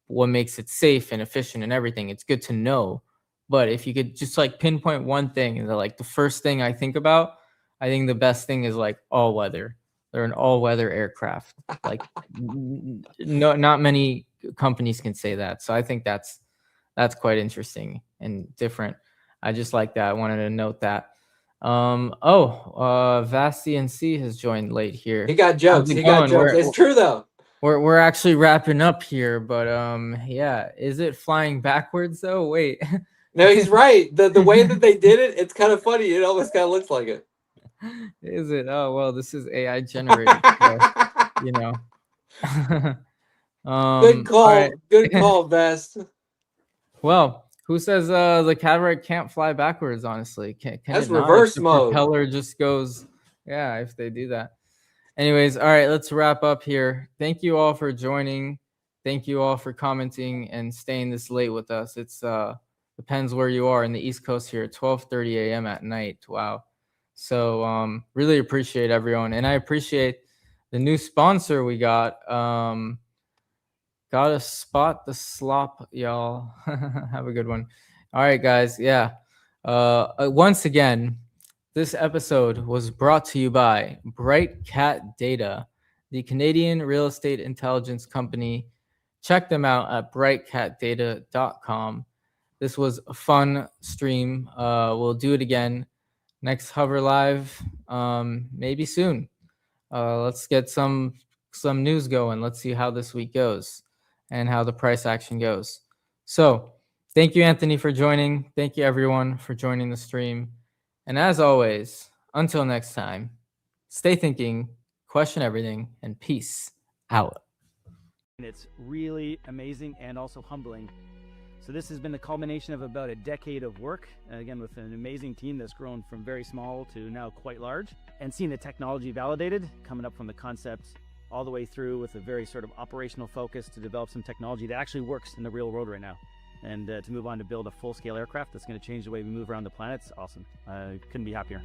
what makes it safe and efficient and everything. It's good to know. But if you could just like pinpoint one thing, and like the first thing I think about, I think the best thing is like all weather. They're an all weather aircraft. Like not many companies can say that. So I think that's quite interesting and different. I just like that. I wanted to note that. Vast CNC has joined late here. He got jokes. It's true though. We're actually wrapping up here, but yeah. Is it flying backwards though? Wait. No, he's right. The way that they did it, it's kind of funny. It almost kind of looks like it. Is it? Oh well, this is AI generated. So, you know. Good call. Right. Good call, Vest. Well, who says the Cataract can't fly backwards? Honestly, can that's it not? reverse The mode. Propeller just goes. Yeah, if they do that. Anyways, all right, let's wrap up here. Thank you all for joining. Thank you all for commenting and staying this late with us. It's depends where you are in the East Coast here, 12:30 a.m. at night. Wow. So really appreciate everyone, and I appreciate the new sponsor we got. Gotta spot the slop, y'all. Have a good one. All right, guys. Yeah. Once again, this episode was brought to you by Bright Cat Data, the Canadian real estate intelligence company. Check them out at brightcatdata.com. This was a fun stream. We'll do it again next Hover Live, maybe soon. Let's get some news going. Let's see how this week goes and how the price action goes. So thank you, Anthony, for joining. Thank you, everyone, for joining the stream. And as always, until next time, stay thinking, question everything, and peace out. It's really amazing and also humbling. So this has been the culmination of about a decade of work, again, with an amazing team that's grown from very small to now quite large, and seeing the technology validated, coming up from the concept all the way through with a very sort of operational focus to develop some technology that actually works in the real world right now. And to move on to build a full-scale aircraft that's going to change the way we move around the planet, it's awesome. Couldn't be happier.